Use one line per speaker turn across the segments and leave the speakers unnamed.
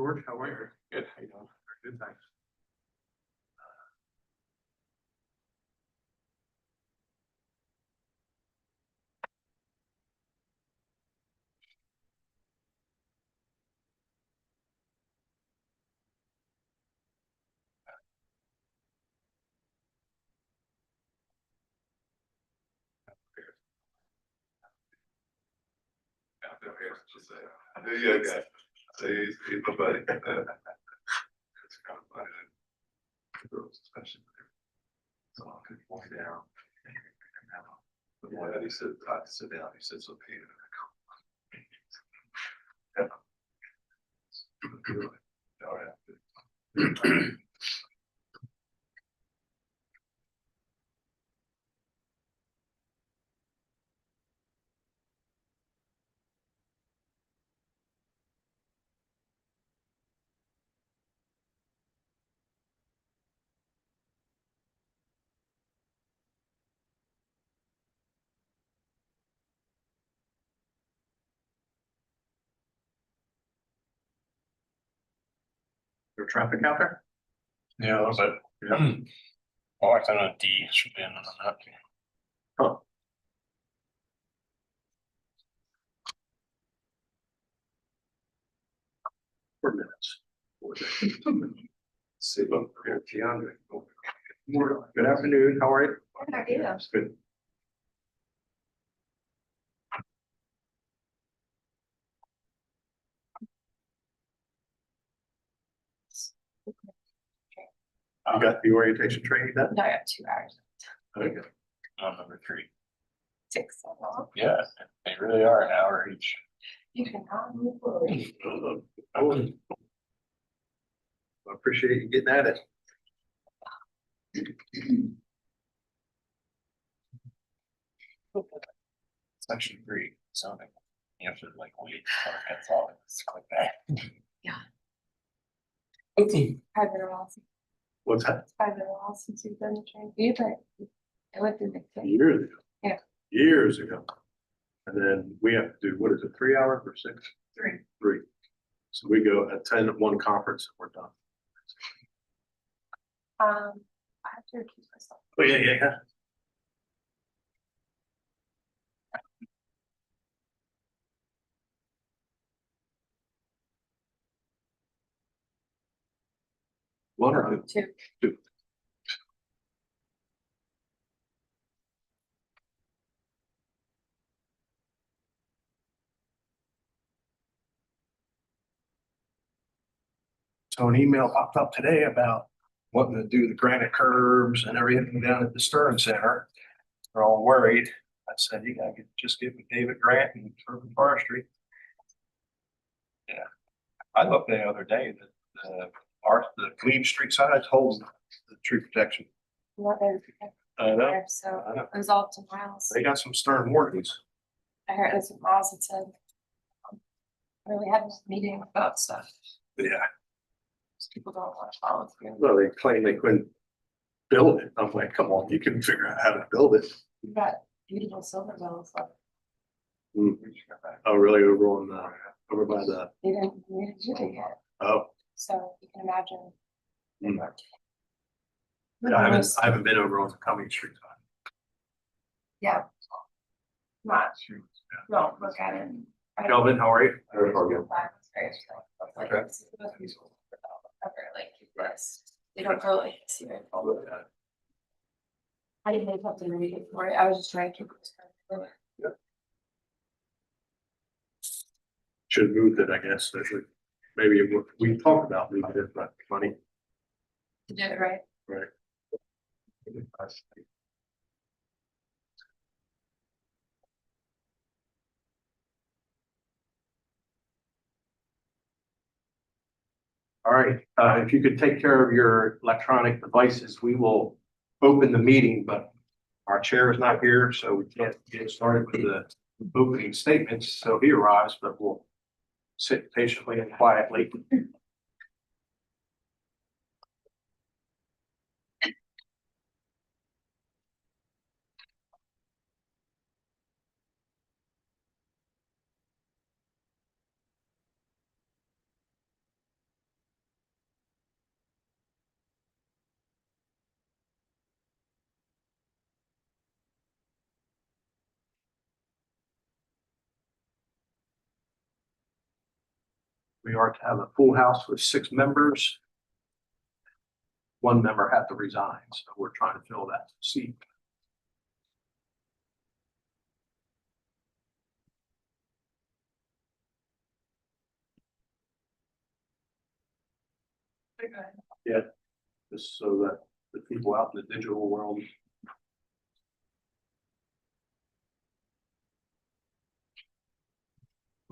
George, how are you?
Good. How you doing?
Good, thanks.
Yeah, okay. Say, bye-bye. It's kind of funny. Especially so I could walk down. But when he said, I sit down, he said, so Peter. All right.
There traffic out there?
Yeah, a little bit.
Yeah.
Oh, I thought a D should be in on that.
Huh. For minutes.
See, look, here, Keandre.
Good afternoon, how are you?
How are you?
Good. You got the orientation training done?
No, I got 2 hours.
Okay.
On number 3.
6 so long.
Yeah, they really are an hour each.
You cannot move forward.
I appreciate you getting at it.
Section 3, zoning. You have to like wait for it's all just click that.
It's been a while since
What's that?
you've done the training. You but I went through the thing.
Years ago.
Yeah.
Years ago. And then we have to do, what is it, 3 hours or 6?
3.
3. So we go attend one conference and we're done.
I have to accuse myself.
Oh, yeah. One or two?
2.
Two. So an email popped up today about wanting to do the granite curbs and everything down at the Stern Center. They're all worried. I said, you gotta just get with David Grant and Urban Forestry. Yeah. I looked the other day that the Cleve Street sides hold the tree protection.
Not there.
I know.
So
I know.
it was all to Miles.
They got some stern warnings.
I heard this Miles had said. We had a meeting about stuff.
Yeah.
People don't want to follow through.
Well, they claim they couldn't build it. I'm like, come on, you can figure out how to build it.
We've got beautiful silver bells left.
Oh, really? Over by the,
They didn't do it yet.
oh,
So you can imagine.
yeah, I haven't been over on the Cumming Street side.
Yeah. Not, don't look at it.
Kelvin, how are you?
Like, this is the most useful ever, like this. They don't really see it. I didn't make up the reading for it. I was just trying to keep it.
Should have moved it, I guess. Maybe we talked about moving it, but money.
To do it right.
Right. All right, if you could take care of your electronic devices, we will open the meeting, but our chair is not here, so we can't get started with the opening statements. So he arrives, but we'll sit patiently and quietly. We are to have a full house with 6 members. 1 member had to resign, so we're trying to fill that seat. Yeah, just so that the people out in the digital world.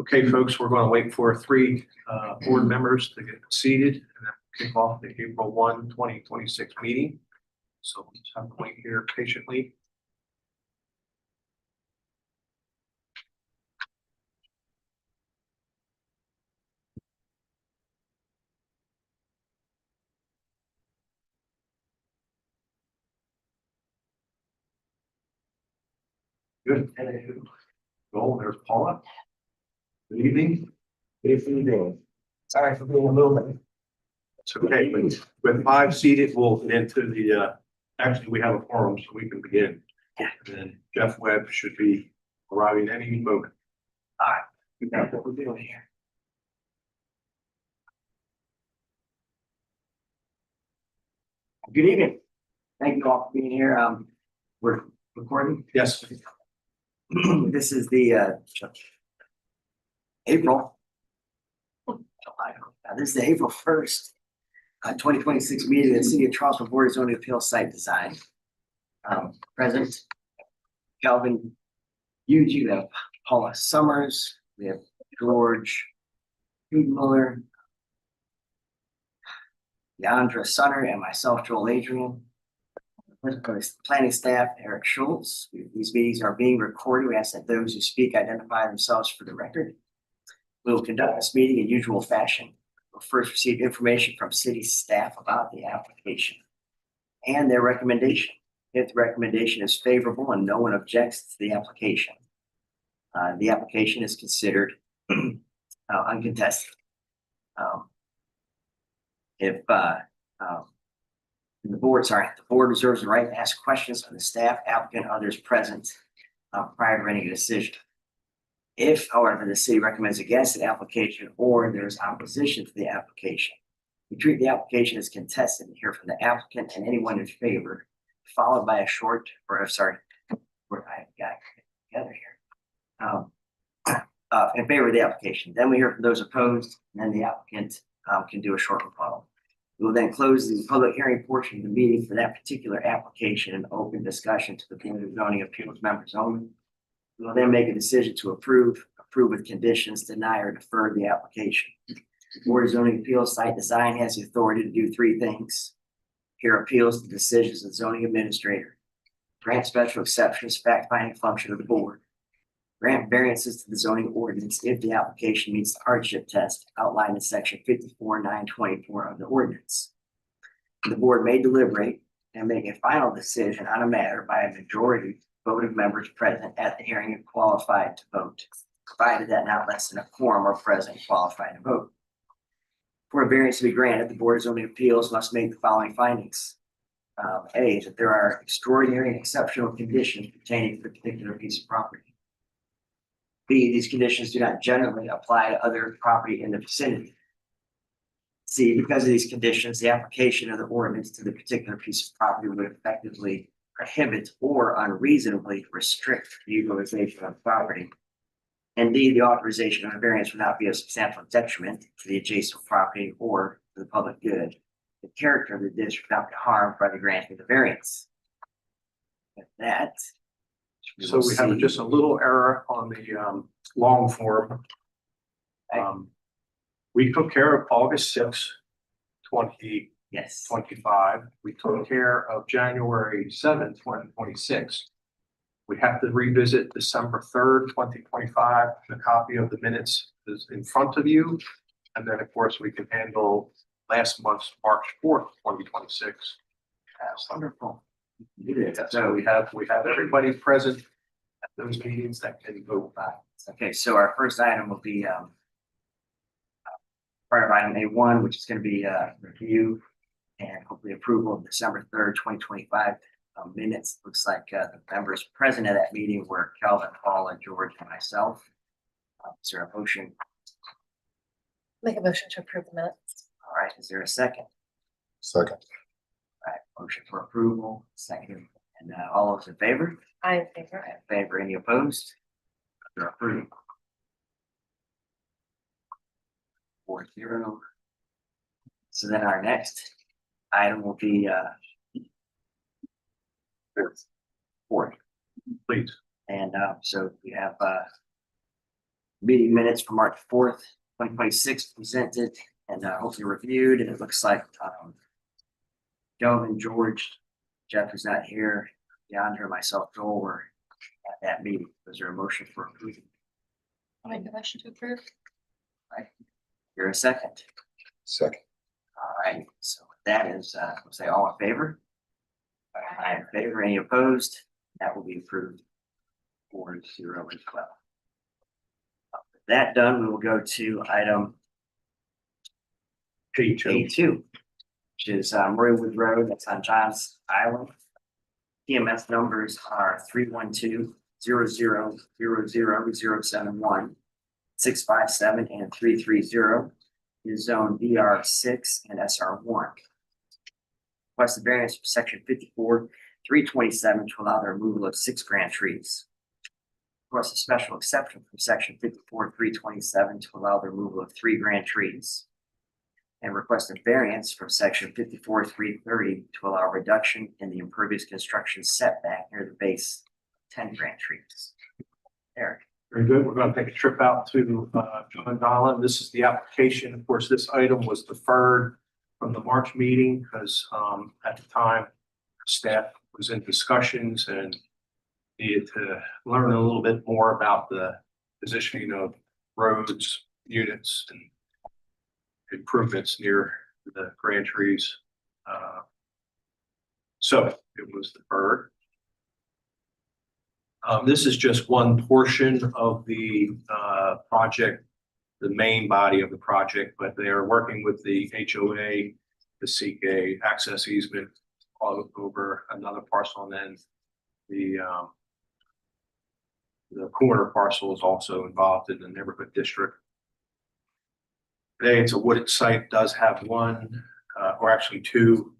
Okay, folks, we're going to wait for 3 board members to get seated and then kick off the April 1, 2026 meeting. So we'll just have to wait here patiently. Good. Well, there's Paula. Good evening.
Good evening. Sorry for being a little late.
It's okay, with 5 seated, we'll get into the, actually, we have a forum, so we can begin.
Yeah.
And then Jeff Webb should be arriving any moment.
All right, we got what we're doing here. Good evening. Thank you all for being here. We're recording.
Yes.
This is the April. July. This is the April 1st, 2026 meeting of the City of Charleston Board of Zoning Appeals Site Design. Present Calvin Hughes, you have Paula Summers, we have George Mueller, Deandra Sunner, and myself, Joel Adrian. Planning staff, Eric Schultz. These meetings are being recorded. We ask that those who speak identify themselves for the record. We will conduct this meeting in usual fashion. We'll first receive information from city staff about the application and their recommendation. If the recommendation is favorable and no one objects to the application is considered uncontested. If the board reserves the right to ask questions of the staff, applicant, and others present prior to renting a decision. If, however, the city recommends against the application or there is opposition to the application, we treat the application as contested and hear from the applicant and anyone in favor, followed by a short, or where I got it together here. In favor of the application. Then we hear from those opposed, and then the applicant can do a short rebuttal. We will then close the public hearing portion of the meeting for that particular application and open discussion to the Board of Zoning Appeals members only. We will then make a decision to approve with conditions, deny or defer the application. The Board of Zoning Appeals Site Design has the authority to do 3 things: hear appeals to decisions of the zoning administrator, grant special exceptions, fact-finding function of the board, grant variances to the zoning ordinance if the application meets the hardship test outlined in section 54.924 of the ordinance. The board may deliberate and make a final decision on a matter by a majority vote of members present at the hearing and qualified to vote, provided that not less than a quorum are present qualified to vote. For a variance to be granted, the Board of Zoning Appeals must make the following findings. A, that there are extraordinary and exceptional conditions pertaining to the particular piece of property. B, these conditions do not generally apply to other property in the vicinity. C, because of these conditions, the application of the ordinance to the particular piece of property would effectively prohibit or unreasonably restrict the utilization of property. And D, the authorization of a variance would not be a substantial detriment to the adjacent property or to the public good. The character of the district would not be harmed by the granting of the variance. With that.
So we have just a little error on the long form. We took care of August 6th, 2025. We took care of January 7th, 2026. We have to revisit December 3rd, 2025. The copy of the minutes is in front of you. And then, of course, we can handle last month's March 4th, 2026.
That's wonderful.
So we have everybody present at those meetings that can vote back.
Okay, so our first item will be part of item A1, which is going to be review and hopefully approval of December 3rd, 2025 minutes. Looks like the members present at that meeting were Calvin, Paula, George, and myself. Is there a motion?
Make a motion to approve the minutes.
All right, is there a second?
Second.
All right, motion for approval, second, and all those in favor?
I in favor.
All right, in favor, any opposed? They're approved. 4-0. So then our next item will be fourth.
Please.
And so we have meeting minutes from March 4th, 2026 presented and hopefully reviewed, and it looks like Joe and George, Jeff is not here, Deandra, myself, Joel were at that meeting. Was there a motion for approval?
I'll make a motion to approve.
Here a second.
Second.
All right, so that is, we'll say all in favor? I in favor, any opposed? That will be approved 4-0 as well. With that done, we will go to item A2, which is Roywood Road, that's on Johns Island. EMS numbers are 312-00-00071, 657, and 330. Is zone VR6 and SR1. Request a variance from section 54-327 to allow the removal of 6 grand trees. Request a special exception from section 54-327 to allow the removal of 3 grand trees. And request a variance from section 54-330 to allow a reduction in the impervious construction setback near the base of 10 grand trees. Eric.
Very good. We're going to take a trip out to Johns Island. This is the application. Of course, this item was deferred from the March meeting because at the time, staff was in discussions and needed to learn a little bit more about the positioning of roads, units, and improvements near the grand trees. So it was deferred. This is just one portion of the project, the main body of the project, but they are working with the HOA to seek a access easement all over another parcel, and then the corner parcel is also involved in the neighborhood district. Today, it's a wooded site, does have one or actually 2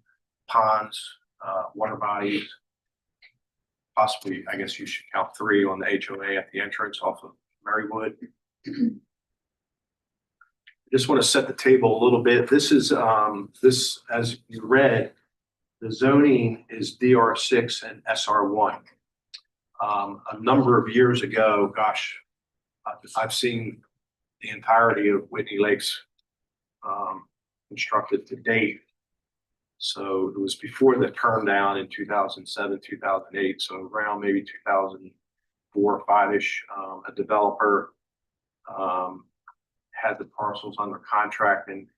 ponds, water bodies. Possibly, I guess you should count 3 on the HOA at the entrance off of Marywood. Just want to set the table a little bit. This is, as you read, the zoning is DR6 and SR1. A number of years ago, gosh, I've seen the entirety of Whitney Lakes constructed to date. So it was before the turn down in 2007, 2008. So around maybe 2004 or 5-ish, a developer had the parcels under contract, and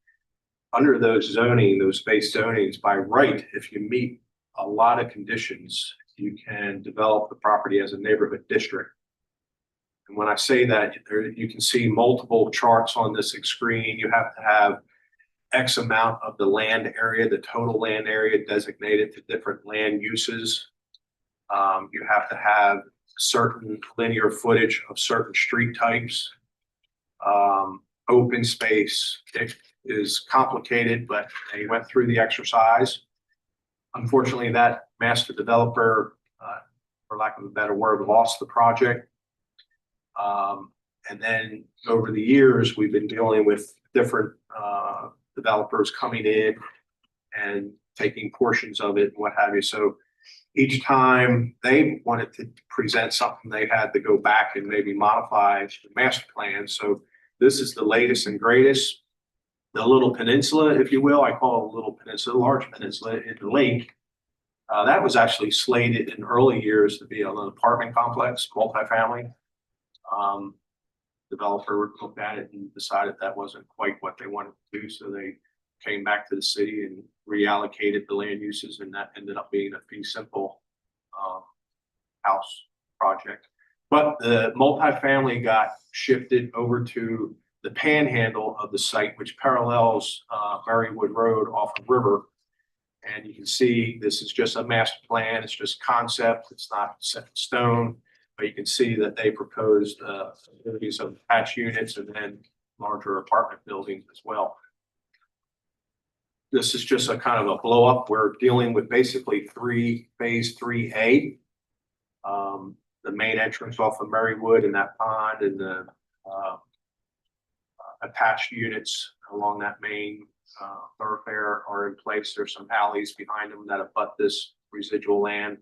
under those zoning, those base zonings, by right, if you meet a lot of conditions, you can develop the property as a neighborhood district. And when I say that, you can see multiple charts on this screen. You have to have X amount of the land area, the total land area designated to different land uses. You have to have certain linear footage of certain street types. Open space, it is complicated, but they went through the exercise. Unfortunately, that master developer, for lack of a better word, lost the project. And then over the years, we've been dealing with different developers coming in and taking portions of it and what have you. So each time they wanted to present something, they had to go back and maybe modify the master plan. So this is the latest and greatest. The little peninsula, if you will, I call it a little peninsula, large peninsula in the lake. That was actually slated in early years to be an apartment complex, multifamily. Developer looked at it and decided that wasn't quite what they wanted to do. So they came back to the city and reallocated the land uses, and that ended up being a fee simple house project. But the multifamily got shifted over to the panhandle of the site, which parallels Marywood Road off of River. And you can see this is just a master plan. It's just concept. It's not set in stone. But you can see that they proposed use of patch units and then larger apartment buildings as well. This is just a kind of a blow up. We're dealing with basically phase 3A. The main entrance off of Marywood and that pond and the attached units along that main thoroughfare are in place. There's some alleys behind them that abut this residual land.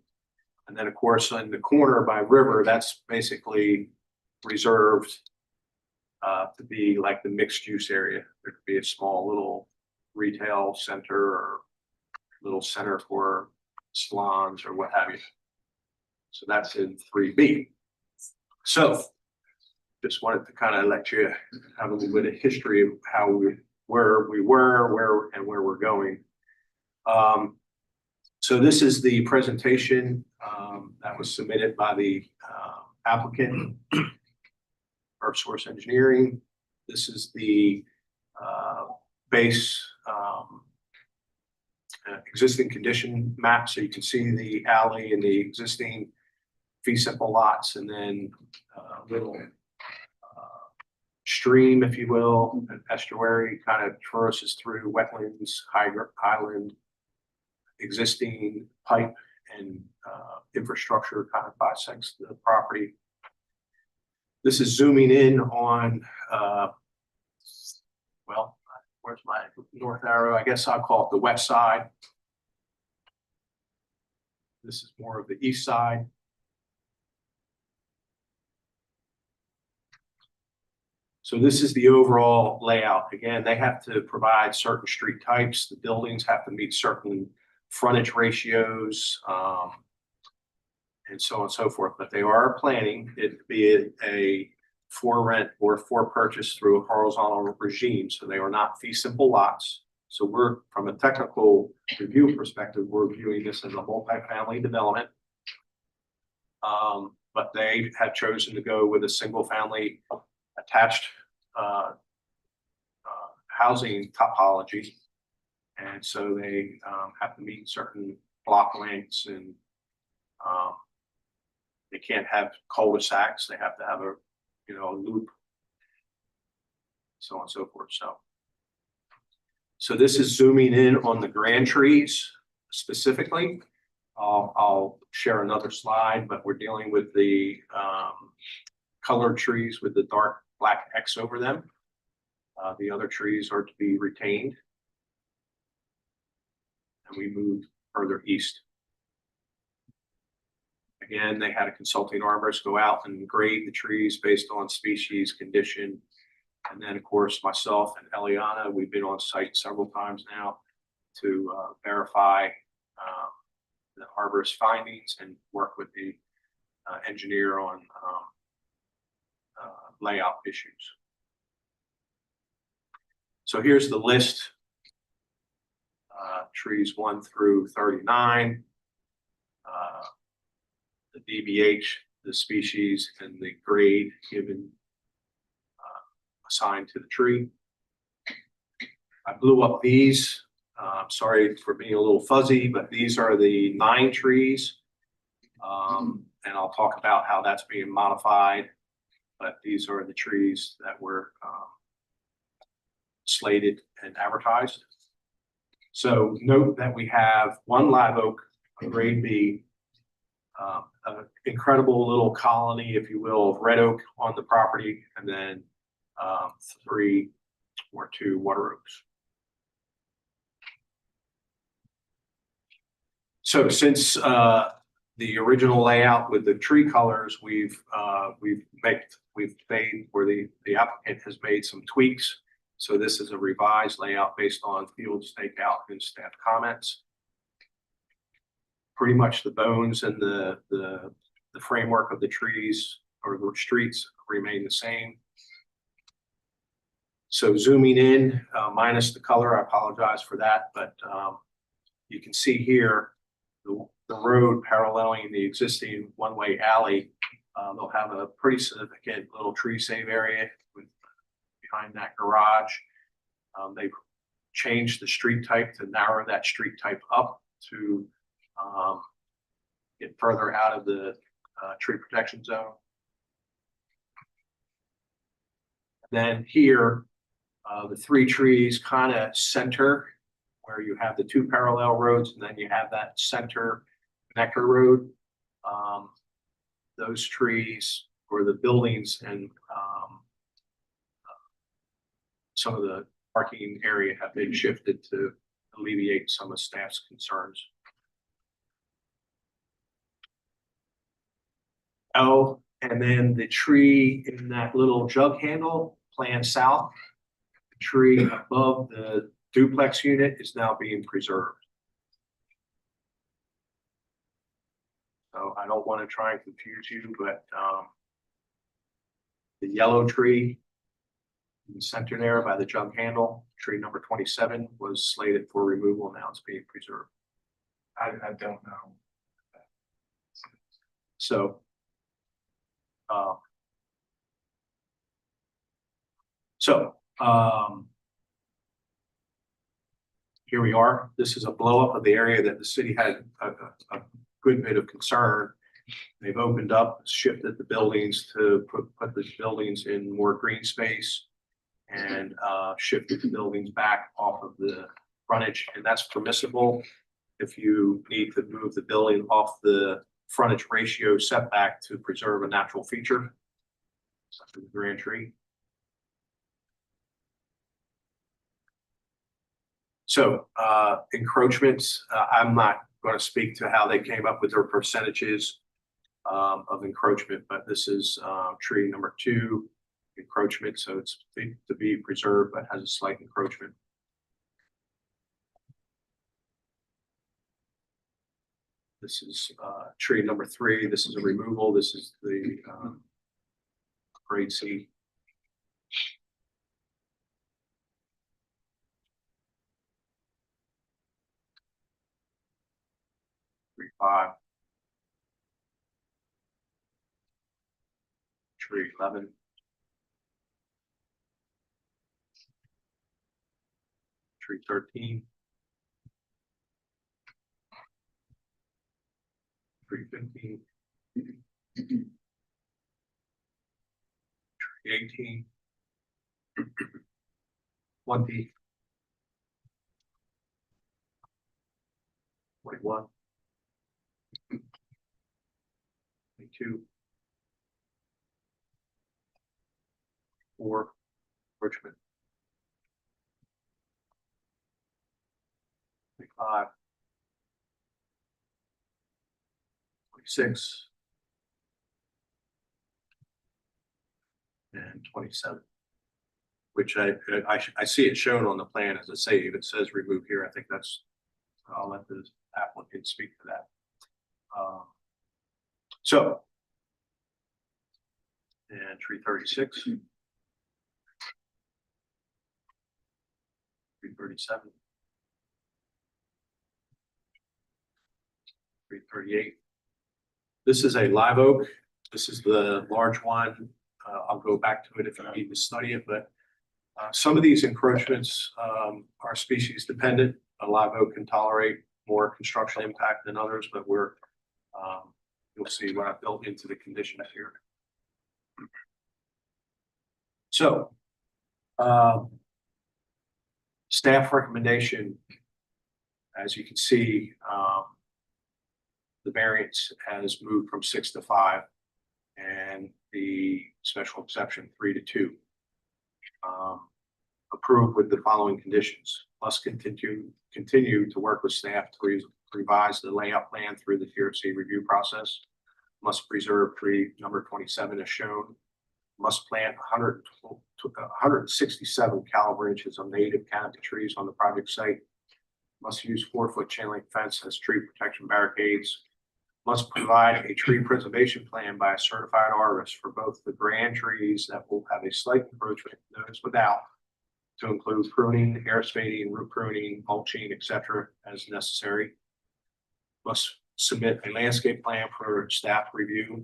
And then of course, in the corner by River, that's basically reserved to be like the mixed use area. There could be a small little retail center or little center for salons or what have you. So that's in 3B. So just wanted to kind of let you have a little bit of history of how where we're going. So this is the presentation that was submitted by the applicant, Earth Source Engineering. This is the base existing condition map, so you can see the alley and the existing fee simple lots, and then little stream, if you will, an estuary kind of traverses through wetlands, highland, existing pipe and infrastructure kind of bisects the property. This is zooming in on, well, where's my north arrow? I guess I'll call it the west side. This is more of the east side. So this is the overall layout. Again, they have to provide certain street types. The buildings have to meet certain frontage ratios, and so on and so forth. But they are planning it to be a for rent or for purchase through a horizontal regime. So they are not fee simple lots. So we're, from a technical review perspective, we're viewing this as a multi-family development. But they have chosen to go with a single family attached housing topology. And so they have to meet certain block lengths, and they can't have cul-de-sacs. They have to have a, you know, a loop, so on and so forth. So this is zooming in on the grand trees specifically. I'll share another slide, but we're dealing with the colored trees with the dark black X over them. The other trees are to be retained. And we moved further east. Again, they had a consulting arborist go out and grade the trees based on species, condition. And then, of course, myself and Eliana, we've been on site several times now to verify the arborist findings and work with the engineer on layout issues. So here's the list. Trees 1 through 39, the DBH, the species, and the grade given assigned to the tree. I blew up these. Sorry for being a little fuzzy, but these are the 9 trees. And I'll talk about how that's being modified. But these are the trees that were slated and advertised. So note that we have 1 live oak, a grade B, an incredible little colony, if you will, of red oak on the property, and then 3 or 2 water oaks. So since the original layout with the tree colors, we've made where the applicant has made some tweaks. So this is a revised layout based on field stakeout and staff comments. Pretty much the bones and the framework of the trees or the streets remain the same. So zooming in, minus the color, I apologize for that, but you can see here the road paralleling the existing one-way alley. They'll have a pretty significant little tree save area behind that garage. They've changed the street type to narrow that street type up to get further out of the tree protection zone. Then here, The three trees kind of center where you have the two parallel roads and then you have that center connector road. Those trees or the buildings and some of the parking area have been shifted to alleviate some of staff's concerns. Oh, and then the tree in that little jug handle, plan south, the tree above the duplex unit is now being preserved. So I don't want to try and confuse you, but the yellow tree in the center there by the jug handle, tree number 27 was slated for removal. Now it's being preserved.
I don't know.
So here we are. This is a blow up of the area that the city had a good bit of concern. They've opened up, shifted the buildings to put the buildings in more green space and shifted the buildings back off of the frontage, and that's permissible if you need to move the building off the frontage ratio setback to preserve a natural feature, such as the grand tree. So encroachments, I'm not going to speak to how they came up with their percentages of encroachment, but this is tree number 2 encroachment, so it's to be preserved but has a slight encroachment. This is tree number 3. This is a removal. This is the grade C. Tree 5. Tree 11. Tree 13. Tree 15. Tree 18. 20. 21. 22. 4. Richmond. 25. 26. And 27. Which I see it shown on the plan as a save. It says remove here. I think that's, I'll let the applicant speak to that. And tree 36. Tree 37. Tree 38. This is a live oak. This is the large one. I'll go back to it if you need to study it, but some of these encroachments are species dependent. A live oak can tolerate more construction impact than others, but you'll see what I built into the conditions here. So, staff recommendation, as you can see, the variance has moved from 6 to 5 and the special exception 3 to 2. Approved with the following conditions. Must continue to work with staff to revise the layout plan through the TRC review process. Must preserve tree number 27 as shown. Must plant 167 caliber inches of native canopy trees on the project site. Must use 4-foot chain link fence as tree protection barricades. Must provide a tree preservation plan by a certified arborist for both the grand trees that will have a slight encroachment, notice without, to include pruning, air spading, root pruning, mulching, etc. as necessary. Must submit a landscape plan for staff review.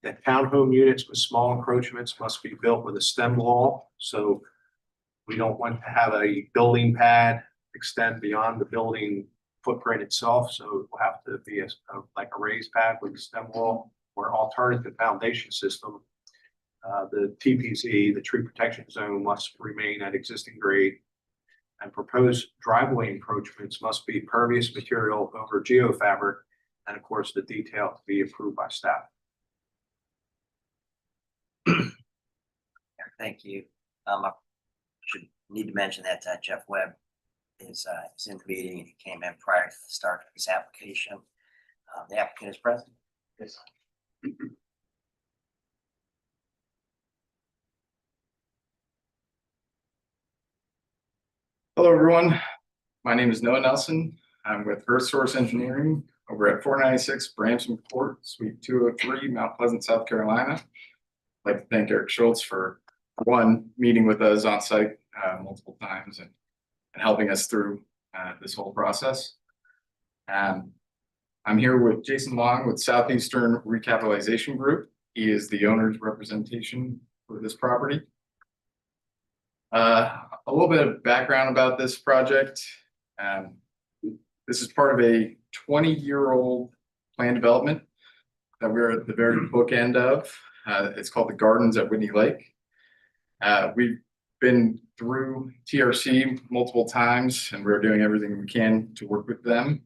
That townhome units with small encroachments must be built with a stem wall. So we don't want to have a building pad extend beyond the building footprint itself. So it will have to be like a raised pad with a stem wall or alternative foundation system
The TPZ, the tree protection zone, must remain at existing grade. And proposed driveway encroachments must be pervious material over geofabric. And of course, the detail to be approved by staff.
Thank you. I should need to mention that Jeff Webb is in the meeting and he came in prior to the start of his application. The applicant is present. Yes.
Hello, everyone. My name is Noah Nelson. I'm with Earth Source Engineering over at 496 Branson Court, Suite 203, Mount Pleasant, South Carolina. I'd like to thank Eric Schultz for one, meeting with us on site multiple times and helping us through this whole process. I'm here with Jason Long with Southeastern Recapitalization Group. He is the owner's representation for this property. A little bit of background about this project. This is part of a 20-year-old plan development that we're at the very bookend of. It's called the Gardens at Whitney Lake. We've been through TRC multiple times and we're doing everything we can to work with them.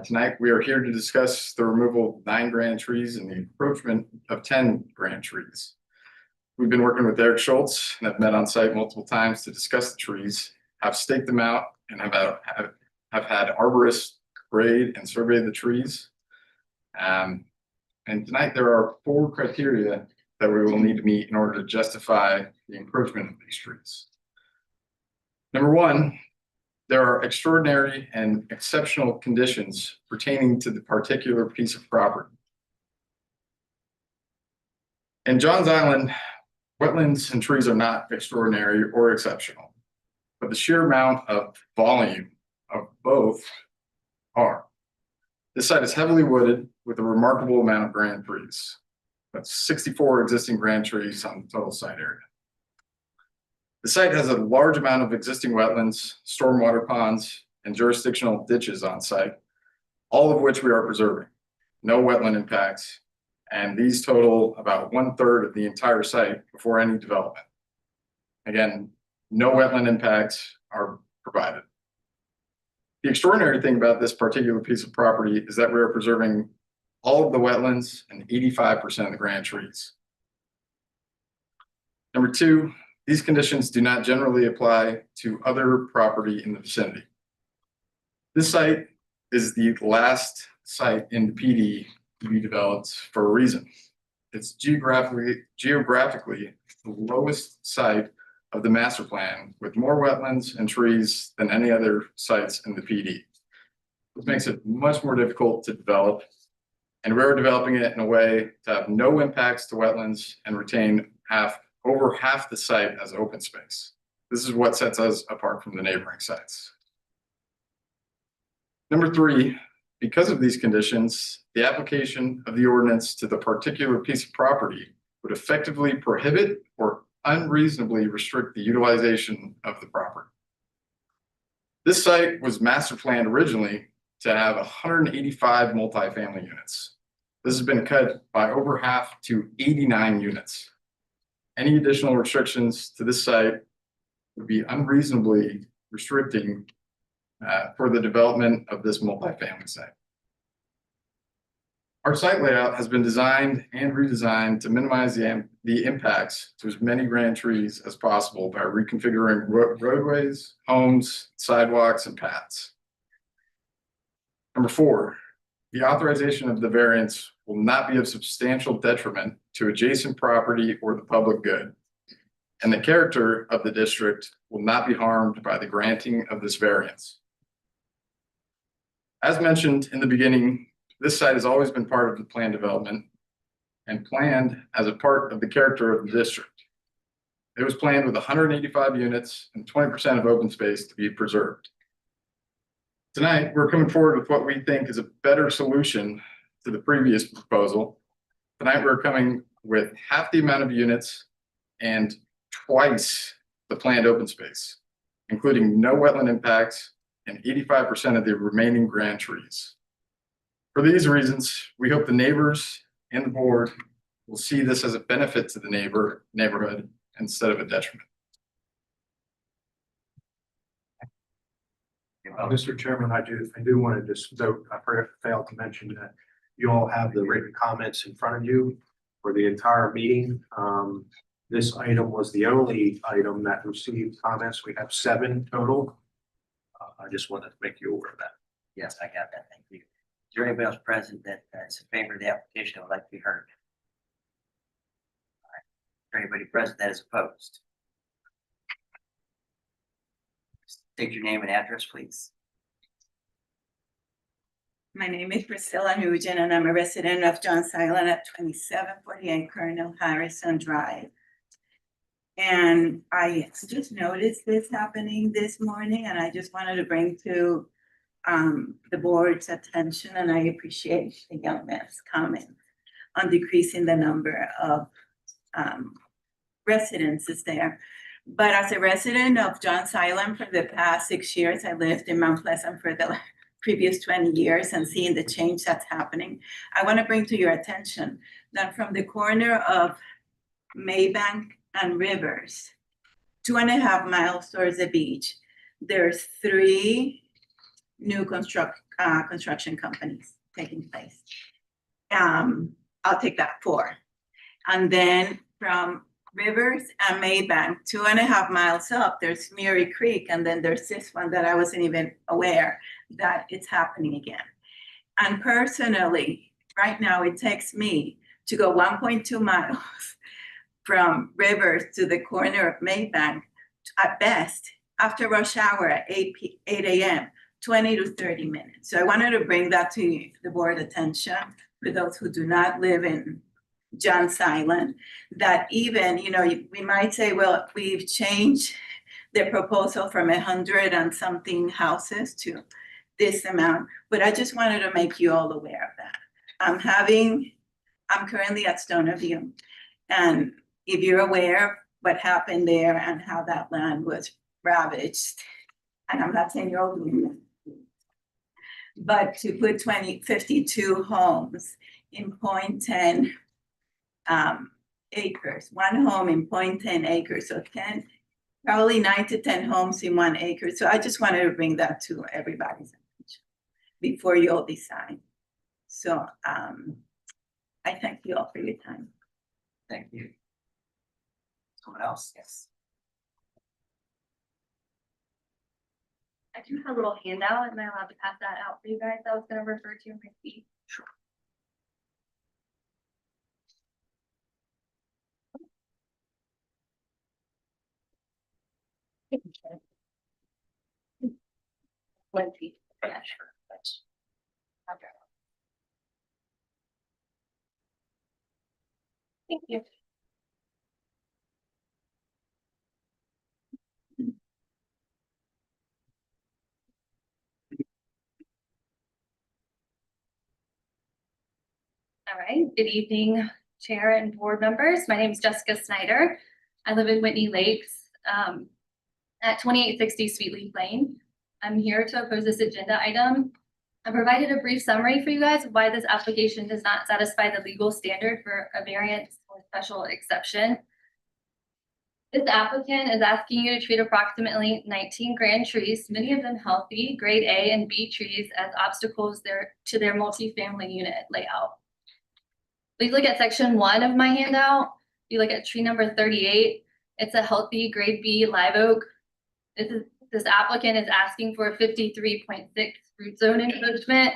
Tonight, we are here to discuss the removal of 9 grand trees and the encroachment of 10 grand trees. We've been working with Eric Schultz and have met on site multiple times to discuss the trees, have staked them out, and have had arborists grade and survey the trees. And tonight, there are 4 criteria that we will need to meet in order to justify the encroachment of these trees. Number 1, there are extraordinary and exceptional conditions pertaining to the particular piece of property. In Johns Island, wetlands and trees are not extraordinary or exceptional, but the sheer amount of volume of both are. This site is heavily wooded with a remarkable amount of grand trees. That's 64 existing grand trees on the total site area. The site has a large amount of existing wetlands, stormwater ponds, and jurisdictional ditches on site, all of which we are preserving. No wetland impacts, and these total about 1/3 of the entire site before any development. Again, no wetland impacts are provided. The extraordinary thing about this particular piece of property is that we are preserving all of the wetlands and 85% of the grand trees. Number 2, these conditions do not generally apply to other property in the vicinity. This site is the last site in the PD to be developed for a reason. It's geographically the lowest site of the master plan with more wetlands and trees than any other sites in the PD. This makes it much more difficult to develop, and we're developing it in a way to have no impacts to wetlands and retain over half the site as open space. This is what sets us apart from the neighboring sites. Number 3, because of these conditions, the application of the ordinance to the particular piece of property would effectively prohibit or unreasonably restrict the utilization of the property. This site was master planned originally to have 185 multifamily units. This has been cut by over half to 89 units. Any additional restrictions to this site would be unreasonably restricting for the development of this multifamily site. Our site layout has been designed and redesigned to minimize the impacts to as many grand trees as possible by reconfiguring roadways, homes, sidewalks, and paths. Number 4, the authorization of the variance will not be of substantial detriment to adjacent property or the public good, and the character of the district will not be harmed by the granting of this variance. As mentioned in the beginning, this site has always been part of the plan development and planned as a part of the character of the district. It was planned with 185 units and 20% of open space to be preserved. Tonight, we're coming forward with what we think is a better solution to the previous proposal. Tonight, we're coming with half the amount of units and twice the planned open space, including no wetland impacts and 85% of the remaining grand trees. For these reasons, we hope the neighbors and the board will see this as a benefit to the neighborhood instead of a detriment.
Mr. Chairman, I do want to just note, I failed to mention that you all have the written comments in front of you for the entire meeting. This item was the only item that received comments. We have 7 total. I just wanted to make you aware of that.
Yes, I got that. Thank you. Is there anybody else present that is in favor of the application that would like to be heard? All right. Is there anybody present that is opposed? State your name and address, please.
My name is Priscilla Nugent, and I'm a resident of Johns Island at 2748 Colonel Harrison Drive. And I just noticed this happening this morning, and I just wanted to bring to the board's attention, and I appreciate the young man's comment on decreasing the number of residences there. But as a resident of Johns Island for the past 6 years, I lived in Mount Pleasant for the previous 20 years and seeing the change that's happening. I want to bring to your attention that from the corner of Maybank and Rivers, 2.5 miles towards the beach, there's 3 new construction companies taking place. I'll take that 4. And then from Rivers and Maybank, 2.5 miles up, there's Murray Creek, and then there's this one that I wasn't even aware that it's happening again. And personally, right now, it takes me to go 1.2 miles from Rivers to the corner of Maybank, at best, after rush hour at 8 a.m., 20 to 30 minutes. So I wanted to bring that to the board attention for those who do not live in Johns Island, that even, we might say, well, we've changed the proposal from 100 and something houses to this amount, but I just wanted to make you all aware of that. I'm currently at Stonerview, and if you're aware of what happened there and how that land was ravaged, and I'm not saying you're all doing that, but to put 52 homes in 0.10 acres, 1 home in 0.10 acres, so probably 9 to 10 homes in 1 acre. So I just wanted to bring that to everybody's attention before you all decide. So I thank you all for your time.
Thank you. Someone else? Yes.
I do have a little handout. Am I allowed to pass that out for you guys? I was going to refer to in my speech.
Sure.
Plenty. Yeah, sure. That's okay. Thank you. All right, good evening, Chair and board members. My name is Jessica Snyder. I live in Whitney Lakes at 2860 Sweetleaf Lane. I'm here to oppose this agenda item. I provided a brief summary for you guys of why this application does not satisfy the legal standard for a variance or special exception. This applicant is asking you to treat approximately 19 grand trees, many of them healthy, grade A and B trees, as obstacles to their multifamily unit layout. Please look at section 1 of my handout. You look at tree number 38. It's a healthy grade B live oak. This applicant is asking for a 53.6 root zone encroachment.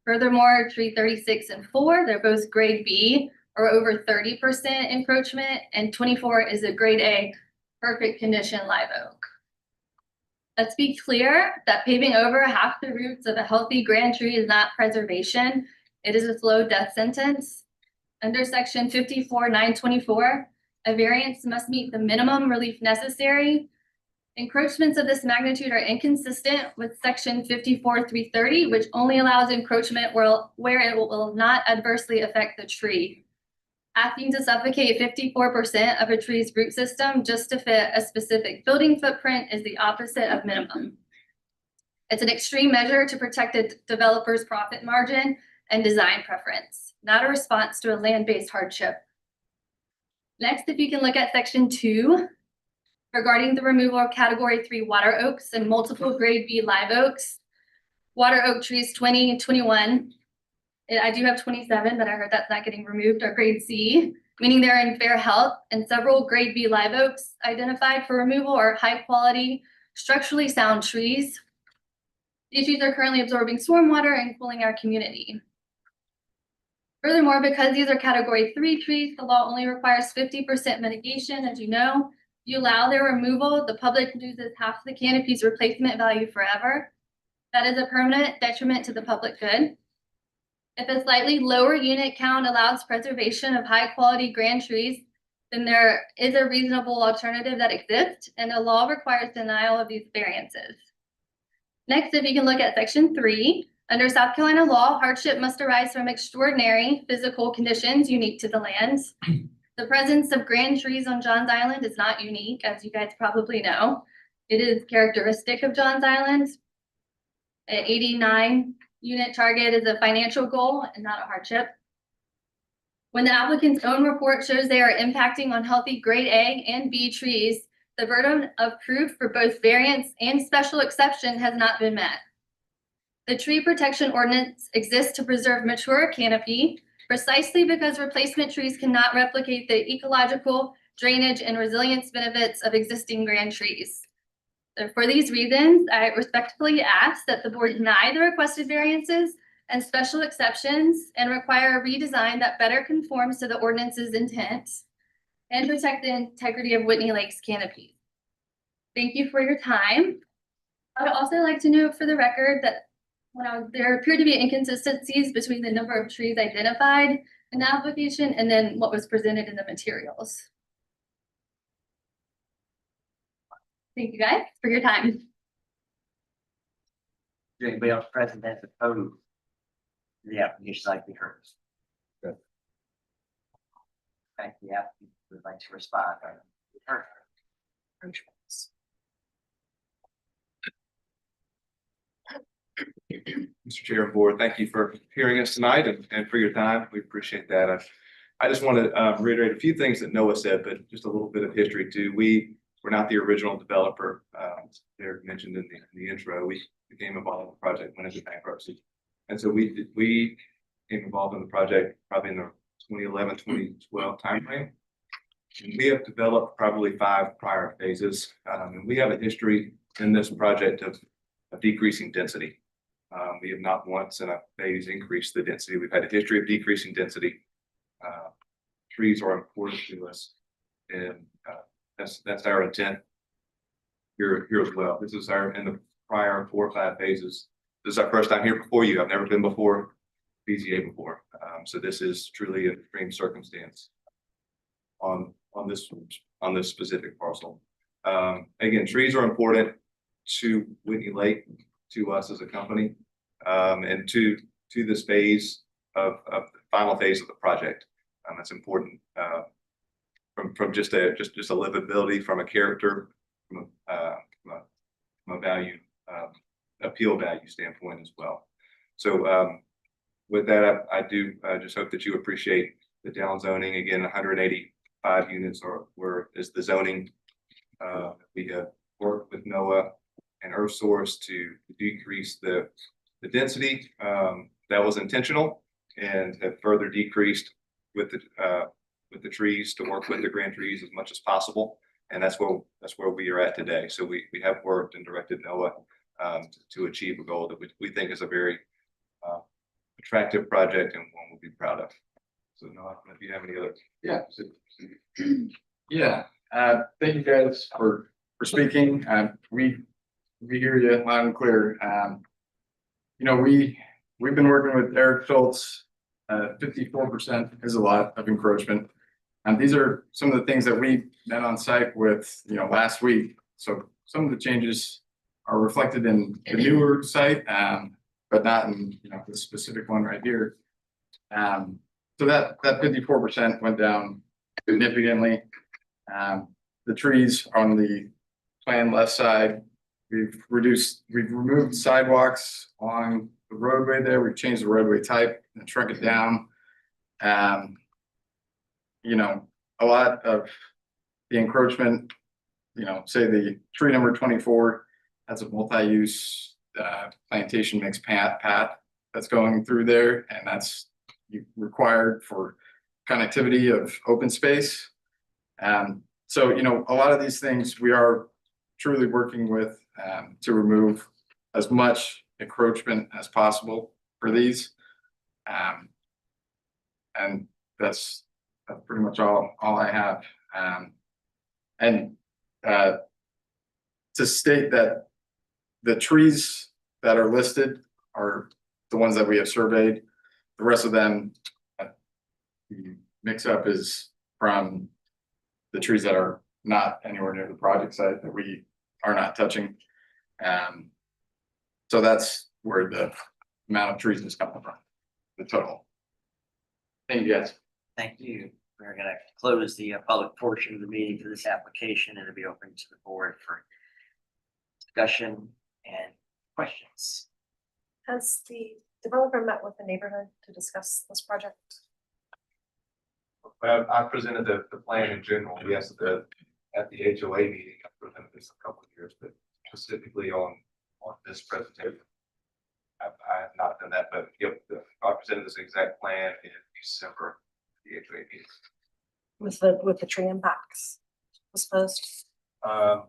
Furthermore, tree 36 and 4, they're both grade B or over 30% encroachment, and 24 is a grade A perfect condition live oak. Let's be clear that paving over half the roots of a healthy grand tree is not preservation. It is a slow death sentence. Under section 54.924, a variance must meet the minimum relief necessary. Encroachments of this magnitude are inconsistent with section 54.330, which only allows encroachment where it will not adversely affect the tree. Asking to suffocate 54% of a tree's root system just to fit a specific building footprint is the opposite of minimum. It's an extreme measure to protect a developer's profit margin and design preference, not a response to a land-based hardship Next, if you can look at section 2, regarding the removal of category 3 water oaks and multiple grade B live oaks. Water oak trees 20 and 21. I do have 27, but I heard that's not getting removed, are grade C, meaning they're in fair health, and several grade B live oaks identified for removal are high quality, structurally sound trees. These trees are currently absorbing stormwater and cooling our community. Furthermore, because these are category 3 trees, the law only requires 50% mitigation, as you know. If you allow their removal, the public loses half the canopy's replacement value forever. That is a permanent detriment to the public good. If a slightly lower unit count allows preservation of high quality grand trees, then there is a reasonable alternative that exists, and the law requires denial of these variances. Next, if you can look at section 3, under South Carolina law, hardship must arise from extraordinary physical conditions unique to the land. The presence of grand trees on Johns Island is not unique, as you guys probably know. It is characteristic of Johns Island. An 89 unit target is a financial goal and not a hardship. When the applicant's own report shows they are impacting on healthy grade A and B trees, the burden of proof for both variance and special exception has not been met. The tree protection ordinance exists to preserve mature canopy precisely because replacement trees cannot replicate the ecological, drainage, and resilience benefits of existing grand trees. So for these reasons, I respectfully ask that the board deny the requested variances and special exceptions and require a redesign that better conforms to the ordinance's intent and protect the integrity of Whitney Lake's canopy. Thank you for your time. I would also like to note for the record that there appeared to be inconsistencies between the number of trees identified in the application and then what was presented in the materials. Thank you guys for your time.
Is there anybody else present that's opposed to the application like we heard? Good. Thank you. Applicant would like to respond.
Mr. Chair and Board, thank you for hearing us tonight and for your time. We appreciate that. I just want to reiterate a few things that Noah said, but just a little bit of history too. We're not the original developer. They're mentioned in the intro. We became involved in the project when it was bankruptcy. And so we became involved in the project probably in the 2011, 2012 timeframe. And we have developed probably 5 prior phases. And we have a history in this project of decreasing density. We have not once in a phase increased the density. We've had a history of decreasing density. Trees are important to us, and that's our intent here as well. This is our in the prior 4 or 5 phases. This is our first time here before you. I've never been before BZA before, so this is truly an extreme circumstance on this specific parcel. Again, trees are important to Whitney Lake, to us as a company, and to this phase of the final phase of the project. That's important from just a livability, from a character, from a value, appeal value standpoint as well. So with that, I do just hope that you appreciate the down zoning. Again, 185 units is the zoning. We have worked with NOAA and EarthSource to decrease the density. That was intentional, and have further decreased with the trees to work with the grand trees as much as possible. And that's where we are at today. So we have worked and directed NOAA to achieve a goal that we think is a very attractive project and one we'll be proud of. So Noah, if you have any other.
Yeah. Thank you guys for speaking. We hear you loud and clear. You know, we've been working with Eric Schultz. 54% is a lot of encroachment. And these are some of the things that we met on site with, last week. So some of the changes are reflected in the newer site, but not in, the specific one right here. So that 54% went down significantly. The trees on the planned left side, we've removed sidewalks along the roadway there. We've changed the roadway type and shrunk it down. a lot of the encroachment, you know, say the tree number 24 has a multi-use plantation mixed path that's going through there, and that's required for connectivity of open space. So, you know, a lot of these things we are truly working with to remove as much encroachment as possible for these. And that's pretty much all I have. And to state that the trees that are listed are the ones that we have surveyed. The rest of them, the mix up is from the trees that are not anywhere near the project site that we are not touching. So that's where the amount of trees is coming from, the total. Thank you, guys.
Thank you. We're gonna close the public portion of the meeting for this application, and it'll be open to the board for discussion and questions.
Has the developer met with the neighborhood to discuss this project?
I presented the plan in general, yes, at the HOA meeting, I presented this a couple of years, but specifically on this presentation. I have not done that, but yep, I presented this exact plan in December, the HOA meeting.
With the tree impacts disposed?
I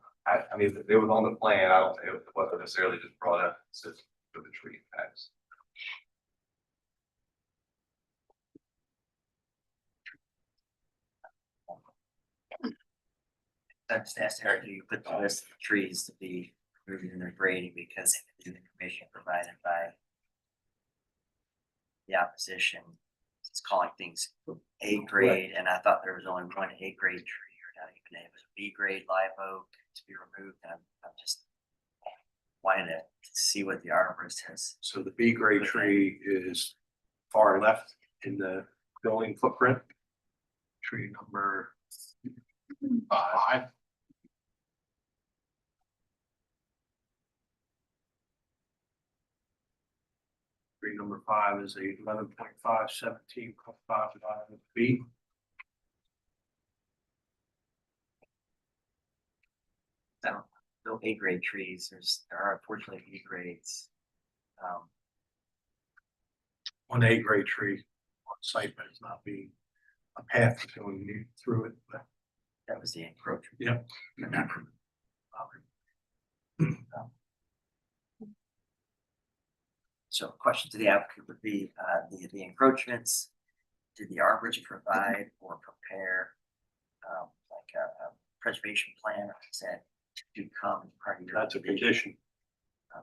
mean, it was on the plan, I don't think it wasn't necessarily just brought up for the tree impacts.
I just asked Eric, do you put the list of trees to be removed in their grading because the information provided by the opposition is calling things A grade, and I thought there was only one A grade tree, or not even it was a B grade live oak to be removed. And I'm just wanting to see what the arborist has.
So the B grade tree is far left in the building footprint. Tree number 5. Tree number 5 is a 11.5, 17.5 B.
No A grade trees. There are unfortunately B grades.
One A grade tree on site, but it's not being a path going through it. But
That was the encroachment.
Yep.
So question to the applicant would be, the encroachments, did the arborist provide or prepare like a preservation plan, or is that to come as part of your?
that's a condition.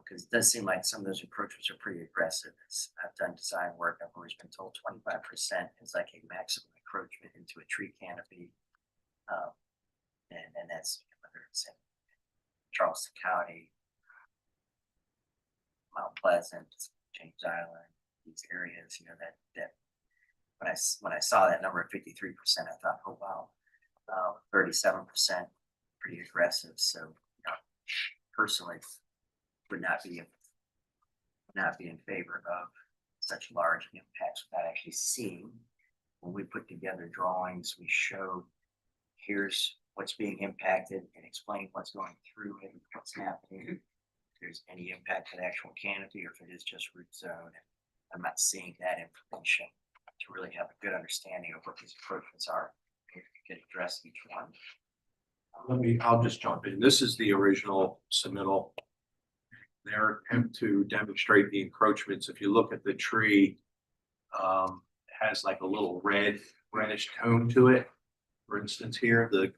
Because it does seem like some of those encroachments are pretty aggressive. I've done design work, I've always been told 25% is like a maximum encroachment into a tree canopy. And that's whether it's in Charleston County, Mount Pleasant, James Island, these areas, you know, that when I saw that number of 53%, I thought, oh wow, 37%, pretty aggressive. So, you know, personally, would not be in favor of such large impacts without actually seeing. When we put together drawings, we showed here's what's being impacted and explain what's going through it and what's happening. If there's any impact to the actual canopy or if it is just root zone. I'm not seeing that information to really have a good understanding of what these encroachments are. If you could address each one.
I'll just jump in. This is the original submittal. Their attempt to demonstrate the encroachments. If you look at the tree, it has like a little reddish tone to it. For instance, here, the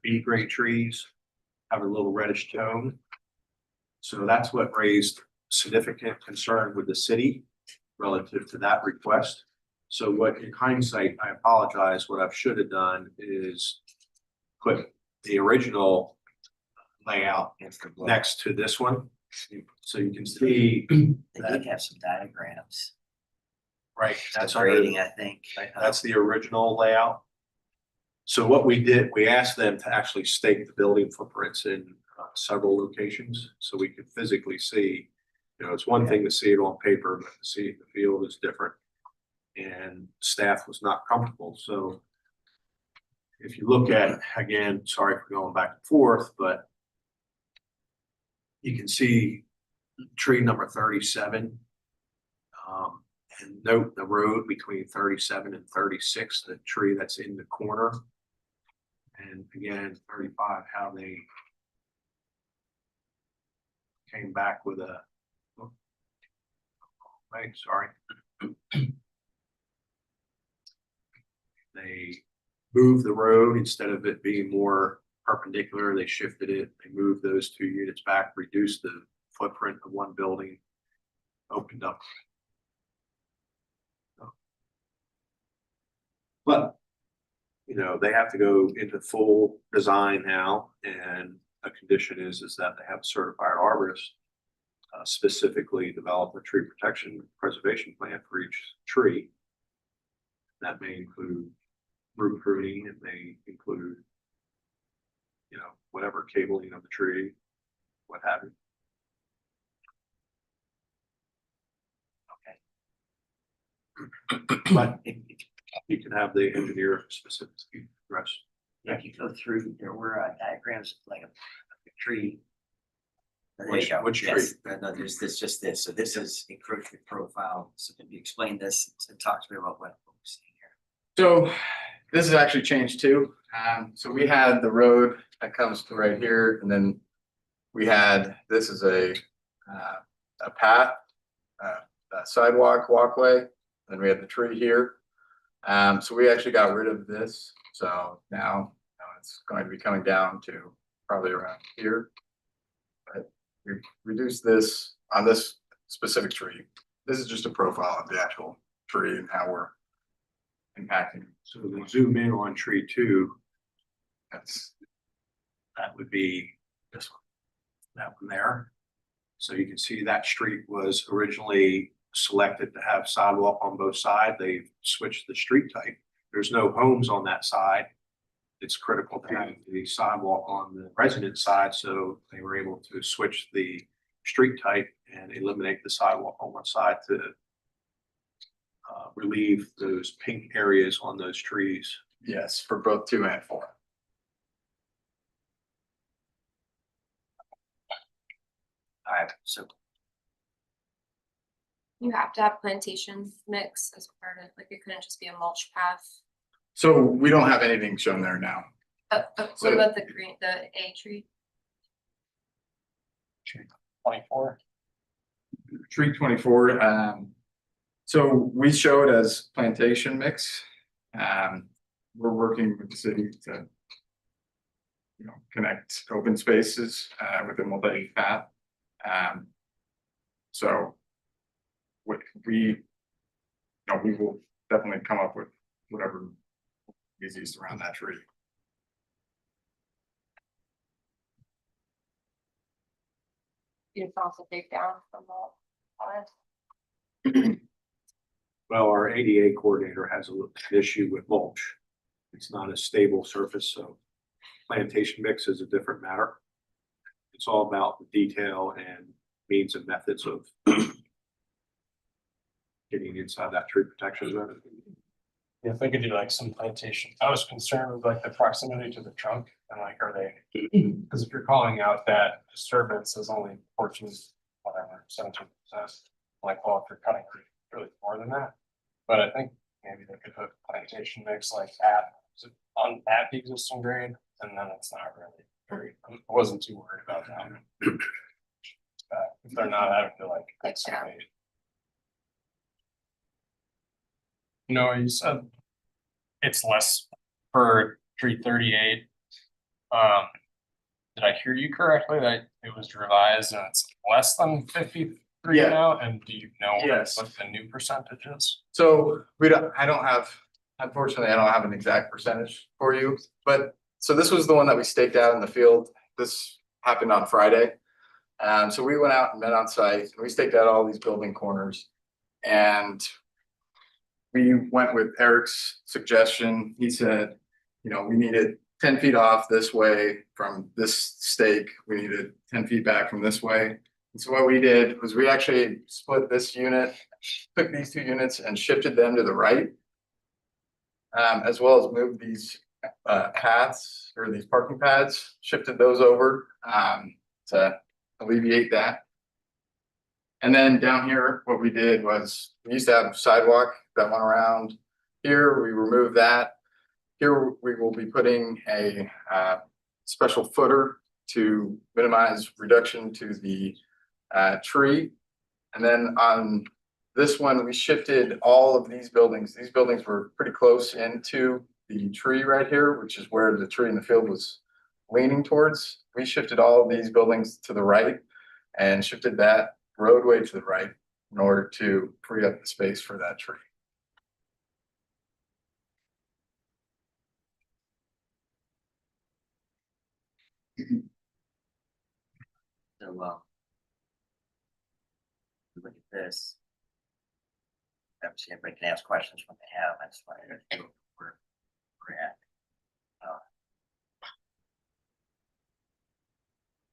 B grade trees have a little reddish tone. So that's what raised significant concern with the city relative to that request. So what, in hindsight, I apologize, what I should have done is put the original layout next to this one. So you can see
They
that,
did have some diagrams.
right,
That's
that's under,
grading, I think.
that's the original layout. So what we did, we asked them to actually stake the building footprints in several locations so we could physically see. You know, it's one thing to see it on paper, but to see it in the field is different. And staff was not comfortable, so if you look at, again, sorry for going back and forth, but you can see tree number 37. And note the road between 37 and 36, the tree that's in the corner. And again, 35, how they came back with a, right, sorry. They moved the road instead of it being more perpendicular, they shifted it, they moved those 2 units back, reduced the footprint of one building, opened up. But, you know, they have to go into full design now, and a condition is that they have a certified arborist specifically develop a tree protection preservation plan for each tree. That may include root pruning, it may include, you know, whatever cabling of the tree, what have you. But you can have the engineer specifically address.
If you go through, there were diagrams like a tree.
Which tree?
Yes, no, there's just this. So this is encroachment profile. So can you explain this and talk to me about what we're seeing here?
So this has actually changed too. So we had the road that comes to right here, and then we had, this is a path, a sidewalk, walkway, then we had the tree here. So we actually got rid of this. So now it's going to be coming down to probably around here. But we reduced this on this specific tree. This is just a profile of the actual tree and how we're impacting.
So we zoom in on tree 2. That would be this one, that one there. So you can see that street was originally selected to have sidewalk on both sides. They've switched the street type. There's no homes on that side. It's critical to have the sidewalk on the resident side, so they were able to switch the street type and eliminate the sidewalk on one side to relieve those pink areas on those trees.
Yes, for both 2 and 4.
All right, so
You have to have plantations mix as part of, like, it couldn't just be a mulch path.
So we don't have anything shown there now.
What
So-
about the green, the A tree?
24.
Tree 24, so we showed as plantation mix. We're working with the city to, you know, connect open spaces with a multi path. So what we will definitely come up with whatever is easiest around that tree.
You can also take down from the.
Well, our ADA coordinator has an issue with mulch. It's not a stable surface, so plantation mix is a different matter. It's all about the detail and means and methods of getting inside that tree protection zone.
If they could do like some plantation, I was concerned with like the proximity to the trunk and like, are they, because if you're calling out that disturbance is only 14, whatever, 17%, like, well, if you're cutting really more than that. But I think maybe they could hook plantation mix like at the existing grade, and then it's not really very, I wasn't too worried about that. If they're not having to like excavate. You know, you said it's less for tree 38. Did I hear you correctly that it was revised and it's less than 53
Yeah.
now? And do you know
Yes.
what the new percentage is?
So unfortunately, I don't have an exact percentage for you, but so this was the one that we staked out in the field. This happened on Friday. So we went out and met on site and we staked out all these building corners, and we went with Eric's suggestion. He said, you know, we needed 10 feet off this way from this stake. We needed 10 feet back from this way. And so what we did was we actually split this unit, took these 2 units and shifted them to the right, as well as moved these paths or these parking pads, shifted those over to alleviate that. And then down here, what we did was, we used to have a sidewalk that went around here, we removed that. Here, we will be putting a special footer to minimize reduction to the tree. And then on this one, we shifted all of these buildings. These buildings were pretty close into the tree right here, which is where the tree in the field was leaning towards. We shifted all of these buildings to the right and shifted that roadway to the right in order to free up the space for that tree.
So, look at this. Obviously, everybody can ask questions when they have. I just wanted to know where we're at.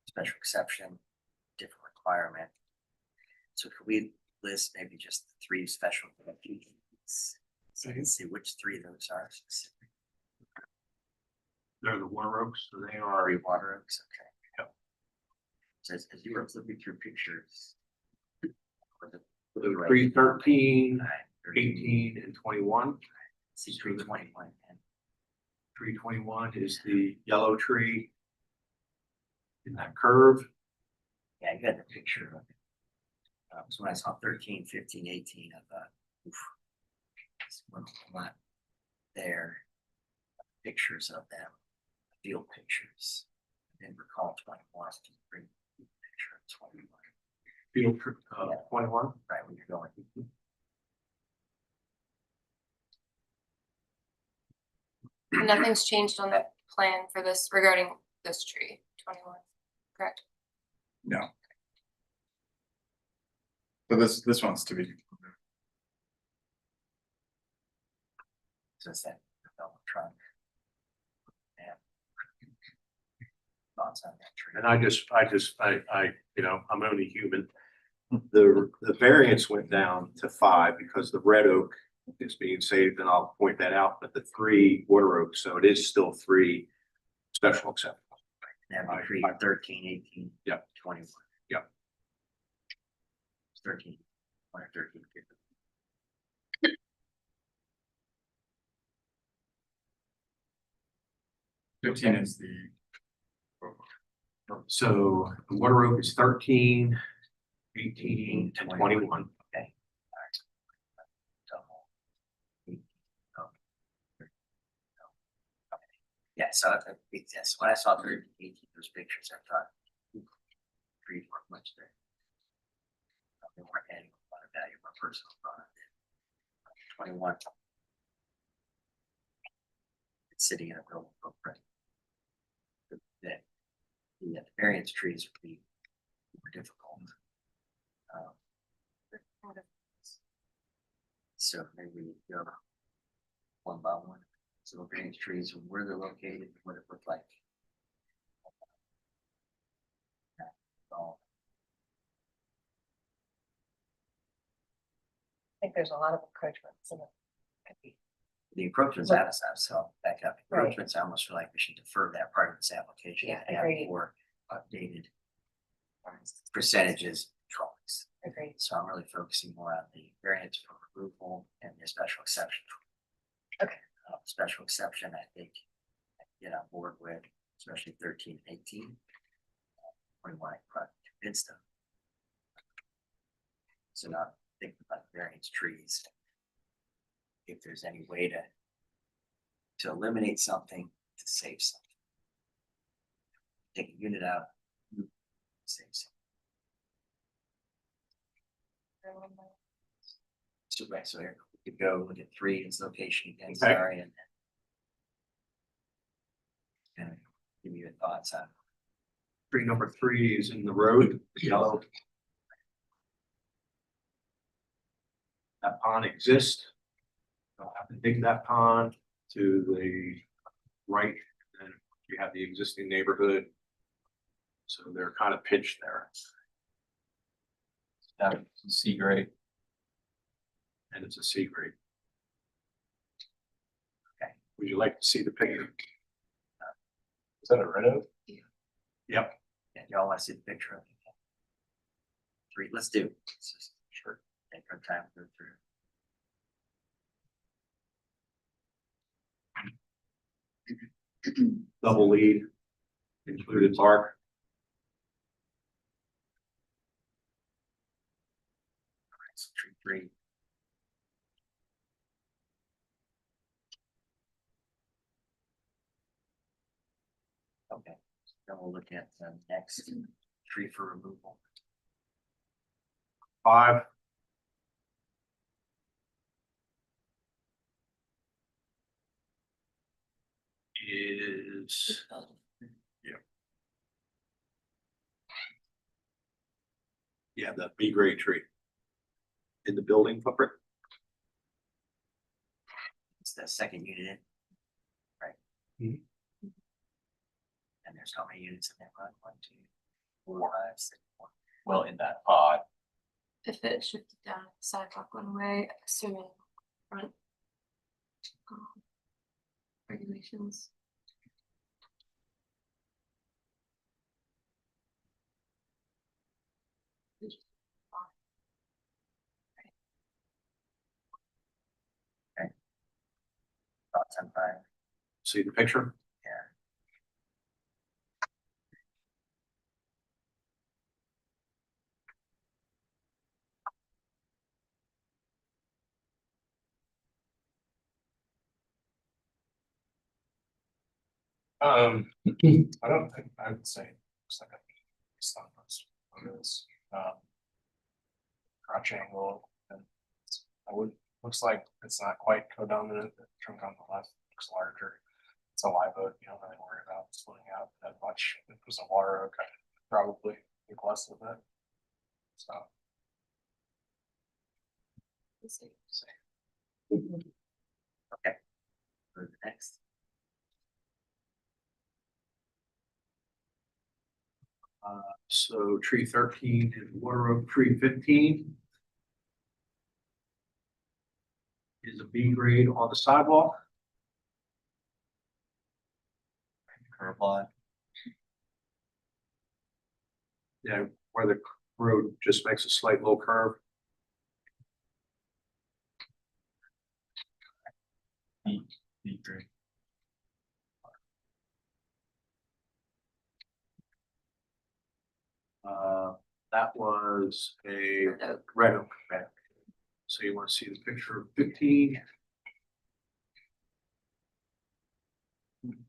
Special exception, different requirement. So could we list maybe just the 3 special exceptions? So you can see which 3 of those are specific.
They're the water oaks, so they are.
3 water oaks, okay. Yep. So as you were flipping through pictures. for the- for the right-
313,
Right,
18, and 21.
See 321 and
321 is the yellow tree in that curve.
yeah, you got the picture of it. So when I saw 13, 15, 18, I thought, oof, it's a lot there. Pictures of them, field pictures. I didn't recall 21 to bring a picture of 21.
Field 21.
Right when you're going.
Nothing's changed on the plan for this regarding this tree, 21, correct?
No. So this one's to be.
So it's that development trunk. Yeah. Thoughts on that tree?
And I, you know, I'm only human. The variance went down to 5 because the red oak is being saved, and I'll point that out, but the 3 water oaks, so it is still 3 special exceptions.
That'd be tree 13, 18.
Yep.
21.
Yep.
13, 1 or 13.
15 is the.
So the water oak is 13, 18, and 21.
Okay. All right. Double. Yeah, so yes, when I saw 13, 18, those pictures, I thought trees weren't much there. They weren't adding a lot of value for personal product. 21. It's sitting in a real footprint. The variance trees would be more difficult. So maybe we go one by one. So variance trees, where they're located, what it looked like.
I think there's a lot of encroachments in it.
The encroachments out of that, so back up,
Right.
encroachments, I almost feel like we should defer that part of this application.
Yeah,
and have
agreed.
more updated percentages, drawings.
Agreed.
So I'm really focusing more on the variance for approval and the special exception.
Okay.
Special exception, I think, I can get on board with, especially 13, 18. 21, I'm quite convinced of. So now think about variance trees. If there's any way to eliminate something, to save something. Take a unit out, save something. So right, so here we could go look at 3, its location again,
Okay.
sorry, and then give me your thoughts on.
Tree number 3 is in the road, yellow. That pond exists. They'll have to dig that pond to the right, and you have the existing neighborhood. So they're kind of pinched there.
That's C grade.
And it's a C grade.
Okay.
Would you like to see the picture?
Is that a red oak?
Yeah, y'all want to see the picture of it? Three, let's do. Let's just
Sure.
take our time to go through.
Double lead, included bark.
So tree three. Okay, then we'll look at the next tree for removal.
5. Is, yeah, the B grade tree. In the building footprint.
It's the second unit in. Right.
Mhm.
And there's how many units in that one? 1, 2, 4, 5, 6, 1.
Well, in that pod,
If it shifted down the sidewalk one way, assuming front. Regulations.
Thoughts on 5?
See the picture?
Yeah.
I don't think, I would say, it's like a, it's not much, it's, crotch angle, and I would, looks like it's not quite codominant, the trunk on the left looks larger. It's a live oak, you don't really worry about splitting out that much. If it was a water oak, I'd probably think less of it. So.
Okay. Go to the next.
So tree 13 and water oak tree 15. Is a B grade on the sidewalk.
curb line,
Yeah, where the road just makes a slight little curve.
B grade.
That was a
Red oak.
red oak. So you want to see the picture of 15.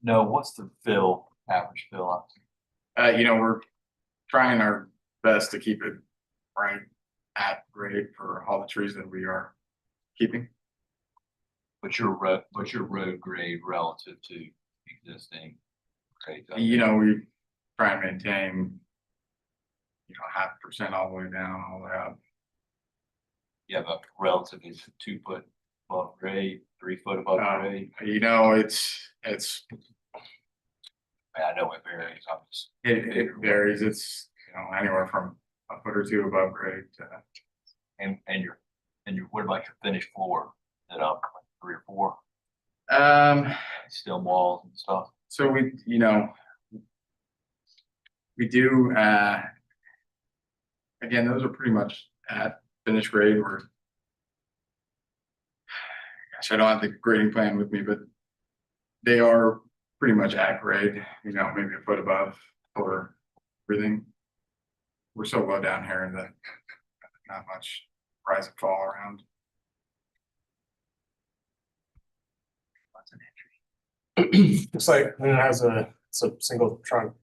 No, what's the fill, average fill up?
We're trying our best to keep it right at grade for all the trees that we are keeping.
What's your road grade relative to existing? grades?
We try and maintain, 0.5% all the way down, all the way up.
Yeah, but relatively 2 foot above grade, 3 foot above grade.
It's
I know it varies, I'm just.
it varies. It's anywhere from a foot or two above grade to.
And your, what about your finished floor? Is it up like 3 or 4? Steel walls and stuff?
So we do, again, those are pretty much at finished grade. Gosh, I don't have the grading plan with me, but they are pretty much at grade, maybe a foot above for everything. We're so low down here that not much rise and fall around.
Looks like it's a single trunk.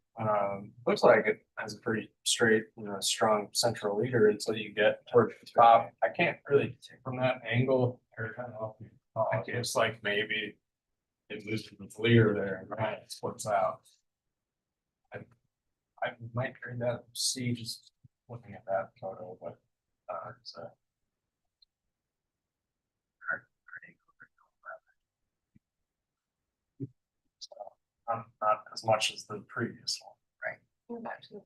Looks like it has a pretty straight, strong central leader until you get towards the top. I can't really from that angle. It looks like maybe it loses its leader there and right, it splits out. I might turn that see just looking at that photo, but it's a. Not as much as the previous one.
Go back to the.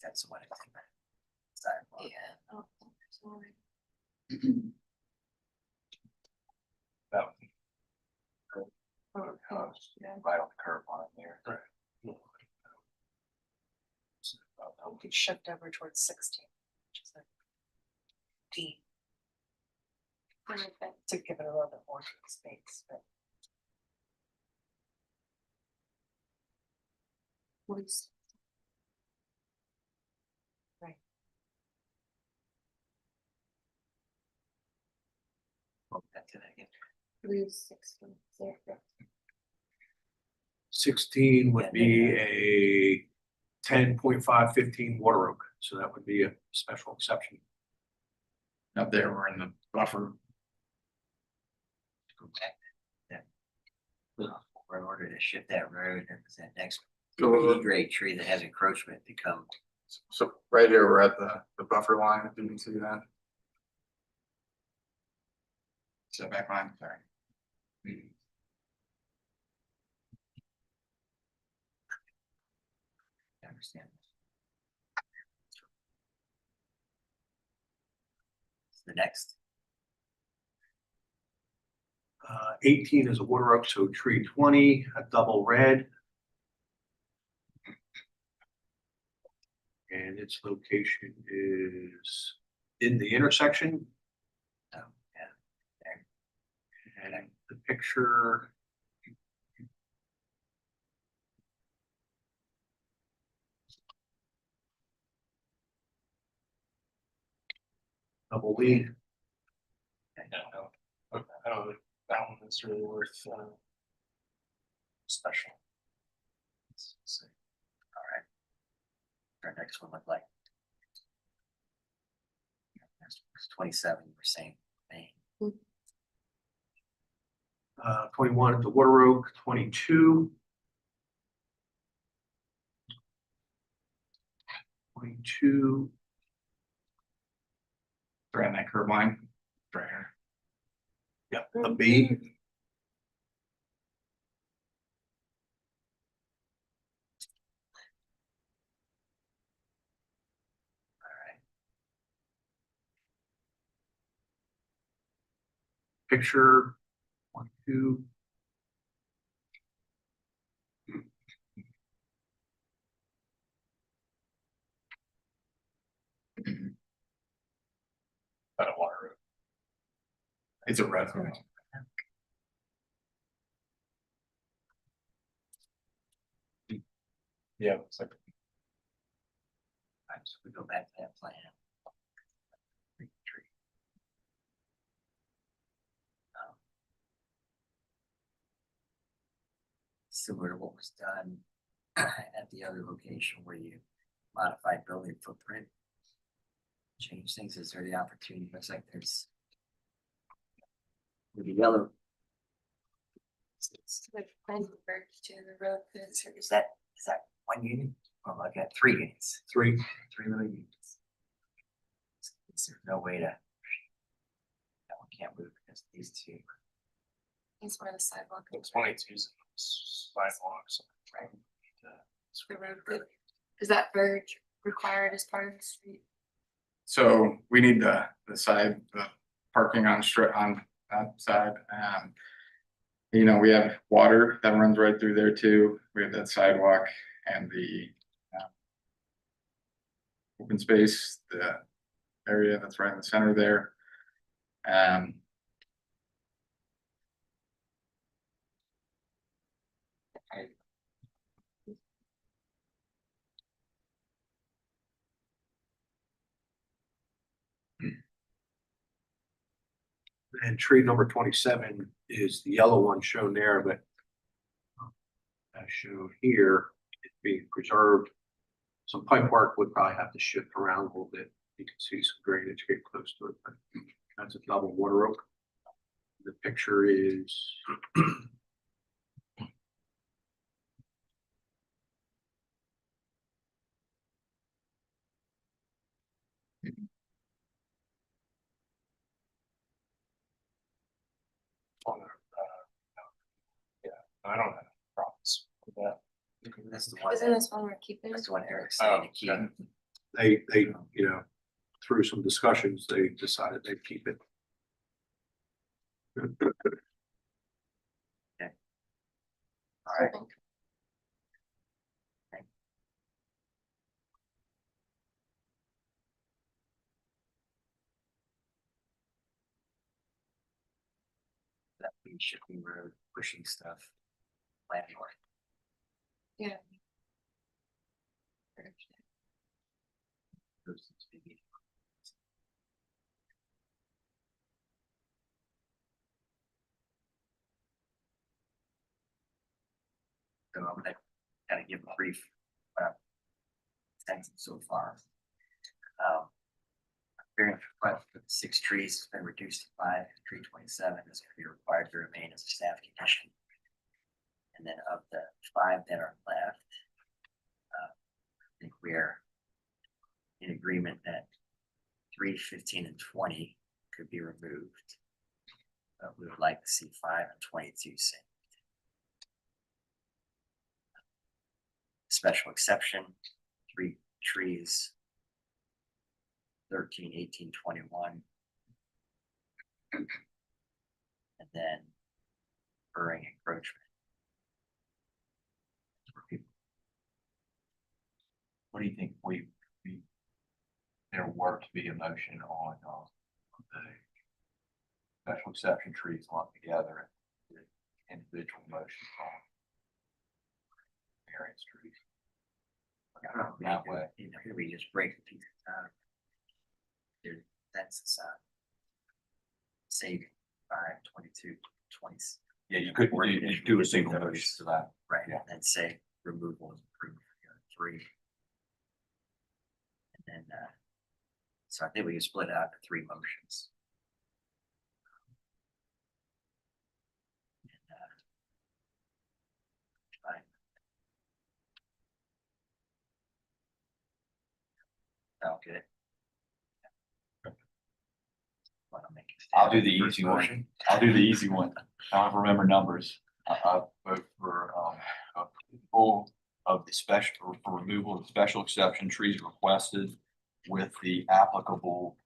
That's what I think. Sidewalk.
Yeah. I don't think there's one.
That one.
Yeah, right on the curb line there.
Right.
We could shift over towards 16, which is a D, to give it a little bit more space, but. Right.
Back to that again.
Lose 16. There.
16 would be a 10.515 water oak, so that would be a special exception.
Up there, we're in the buffer.
Go back. Yeah. We're in order to shift that road and that next
Go-
B grade tree that has encroachment to come.
So right here, we're at the buffer line, if you can see that. Setback line, sorry.
I understand. The next.
18 is a water oak, so tree 20, a double red. And its location is in the intersection.
Oh, yeah. There.
And the picture. Double lead.
Yeah, no, okay, I don't think that one is really worth, special.
Let's see. All right. Our next one look like. That's 27, you were saying. Maine.
21 at the water oak, 22. 22.
Right on that curb line. Right here.
Yep, a B.
All right.
Picture 1, 2.
Out of water road.
It's a red one.
Yeah, it's like,
All right, so we go back to that plan. Tree. Similar to what was done at the other location where you modified building footprint. Change things, is there the opportunity? Looks like there's. With the yellow.
Like Frenchburg to the road.
Is that one unit? Or I got 3 units,
3.
3 little units. Is there no way to? That one can't move because these 2.
He's where the sidewalk.
it's 22's sidewalks.
Right.
The road good. Is that verge required as part of the street?
So we need the side, the parking on that side. You know, we have water that runs right through there too. We have that sidewalk and the open space, the area that's right in the center there.
And tree number 27 is the yellow one shown there, but as shown here, it's being preserved. Some pipe work would probably have to shift around a little bit. You can see some drainage get close to it, but that's a double water oak. The picture is
On the, yeah, I don't have problems with that.
That's the one.
Isn't this one we're keeping?
That's the one Eric's saying to keep.
okay.
they, you know, through some discussions, they decided they'd keep it.
right. That we should be road pushing stuff. Landlord.
Yeah.
So I'm gonna kind of give a brief thanks so far. Variance request for the 6 trees has been reduced to 5, tree 27 is gonna be required to remain as a staff condition. And then of the 5 that are left, I think we are in agreement that 3, 15, and 20 could be removed. But we would like to see 5 and 22 saved. Special exception, 3 trees. 13, 18, 21. And then burring encroachment.
What do you think there were to be a motion on, the special exception trees lumped together and the individual motions on variance trees? That way.
Here we just break the pieces down. That's saving 5, 22, 20.
Yeah, you could do a single motion to that.
Right,
Yeah.
and then say removal is approved for 3. And then, so I think we can split it out to 3 motions. And, fine. Sound good? Wanna make it
I'll do
stand
the
first
easy
motion?
one. I'll do the easy one. I don't remember numbers. I vote for, approval of the special, for removal of special exception trees requested with the applicable,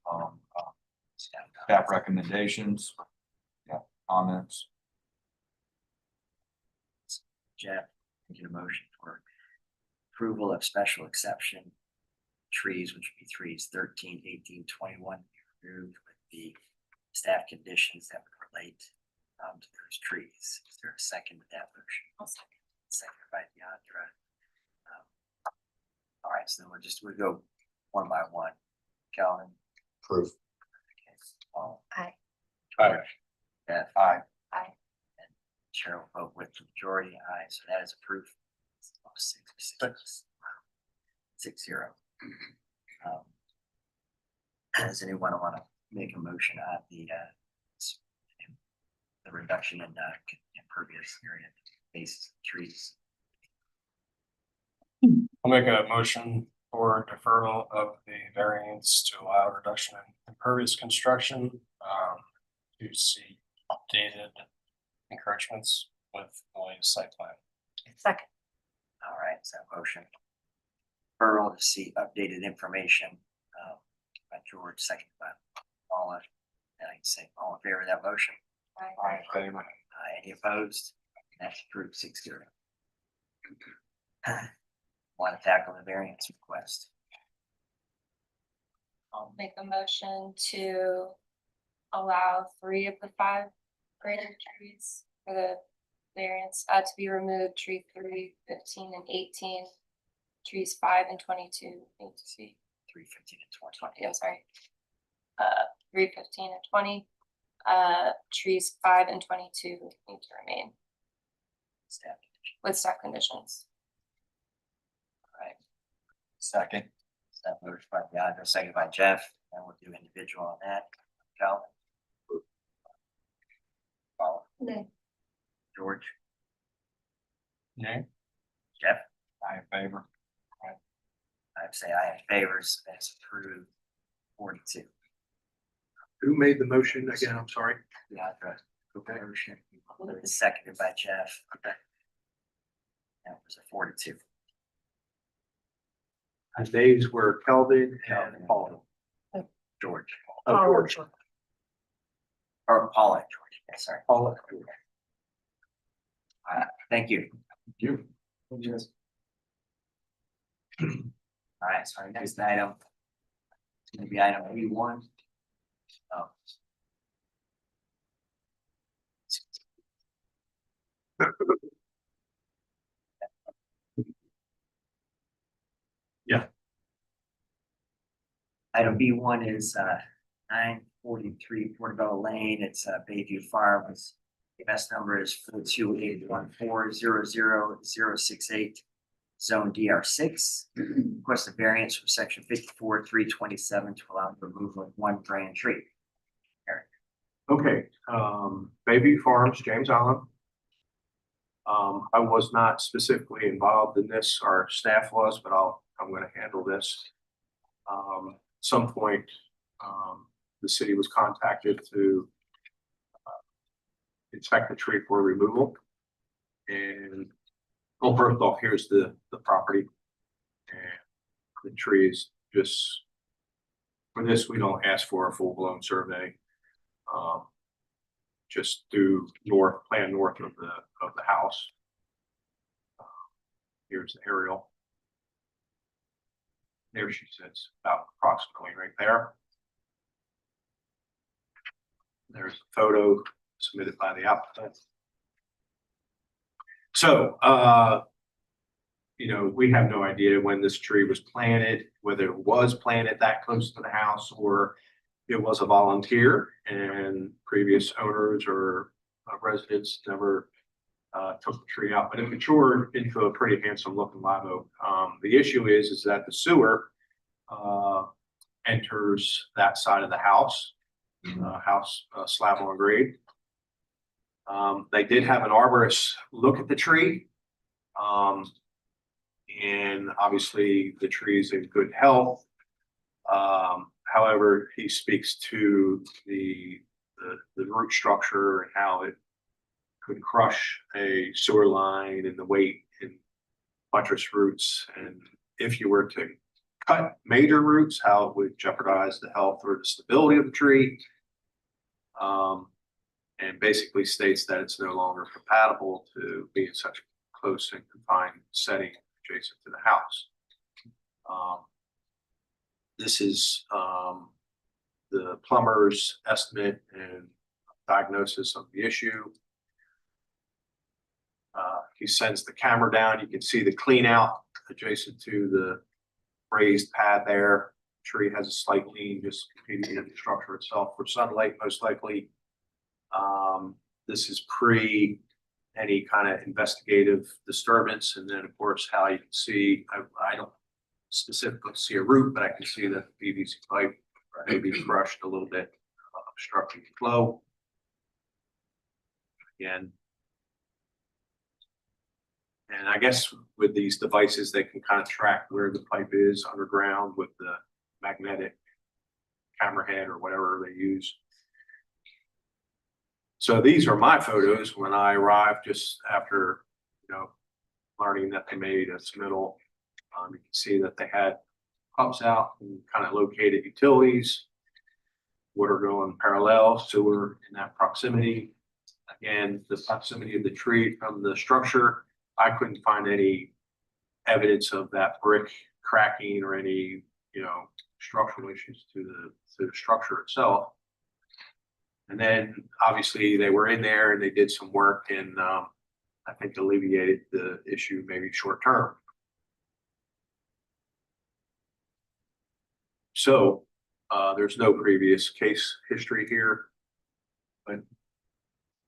staff recommendations. Yeah, comments.
Jeff, making a motion for approval of special exception trees, which would be trees 13, 18, 21, removed with the staff conditions that would relate to those trees. Is there a second to that motion?
I'll second.
Seconded by Deandra. All right, so we'll go one by one. Calvin.
Proof.
Okay, Paul.
Aye.
Aye.
Beth.
Aye.
Aye.
And Cheryl vote with the majority. Aye, so that is approved. 6-0. Does anyone want to make a motion on the reduction in impervious area basis of trees?
I'll make a motion for deferral of the variance to allow reduction in impervious construction, to see updated encroachments with the latest site plan.
Second.
All right, so motion. Earl to see updated information by George, second by Paula. And I can say all in favor of that motion.
Aye. Favor.
Any opposed? That's approved 6-0. Want to tackle the variance request?
I'll make a motion to allow 3 of the 5 graded trees for the variance to be removed, tree 3, 15, and 18. Trees 5 and 22 need to see
3, 15, and 20.
20, I'm sorry. 3, 15, and 20. Trees 5 and 22 need to remain
Staff.
with staff conditions.
All right,
Second.
staff motion by Deandra, second by Jeff, and we'll do individual on that. Calvin. Paula.
Nay.
George.
Yay.
Jeff.
Aye in favor.
I'd say aye in favors, that's approved 42.
Who made the motion again? I'm sorry.
Deandra, motion, seconded by Jeff. That was a 42.
The nays were Kelvin
Kelvin.
and Paul.
George,
Oh, George.
or Paula, George, yeah, sorry.
Paul.
Thank you.
You.
All right, so our next item is gonna be item B1. Oh.
Yeah.
Item B1 is 943 Portobello Lane. It's Bayview Farms. The best number is 42814000068. Zone DR6. Request a variance from section 54-327 to allow the removal of one brand tree.
Okay, Bayview Farms, James Allen. I was not specifically involved in this, our staff was, but I'm gonna handle this. At some point, the city was contacted to inspect the tree for removal. And, well, first off, here's the property. And the tree is just, for this, we don't ask for a full-blown survey. Just do plan north of the house. Here's the aerial. There she sits, about approximately right there. There's a photo submitted by the applicant. So, you know, we have no idea when this tree was planted, whether it was planted that close to the house or it was a volunteer and previous owners or residents never took the tree out, but it matured into a pretty handsome looking live oak. The issue is that the sewer enters that side of the house, slab on grade. They did have an arborist look at the tree. And obviously the tree is in good health. However, he speaks to the root structure and how it could crush a sewer line and the weight in buttress roots. And if you were to cut major roots, how it would jeopardize the health or the stability of the tree. And basically states that it's no longer compatible to be in such a close and confined setting adjacent to the house. This is the plumber's estimate and diagnosis of the issue. He sends the camera down. You can see the clean out adjacent to the raised pad there. Tree has a slight lean, just competing in the structure itself for sunlight, most likely. This is pre any kind of investigative disturbance. And then of course, how you can see, I don't specifically see a root, but I can see that the PVC pipe may be crushed a little bit, obstructing the flow. Again. And I guess with these devices, they can kind of track where the pipe is underground with the magnetic camera head or whatever they use. So these are my photos when I arrived just after, learning that they made a submittal. You can see that they had pumps out and kind of located utilities, water going parallel, sewer in that proximity. Again, the proximity of the tree from the structure, I couldn't find any evidence of that brick cracking or any, structural issues to the structure itself. And then obviously they were in there and they did some work and I think alleviated the issue maybe short term. So there's no previous case history here, but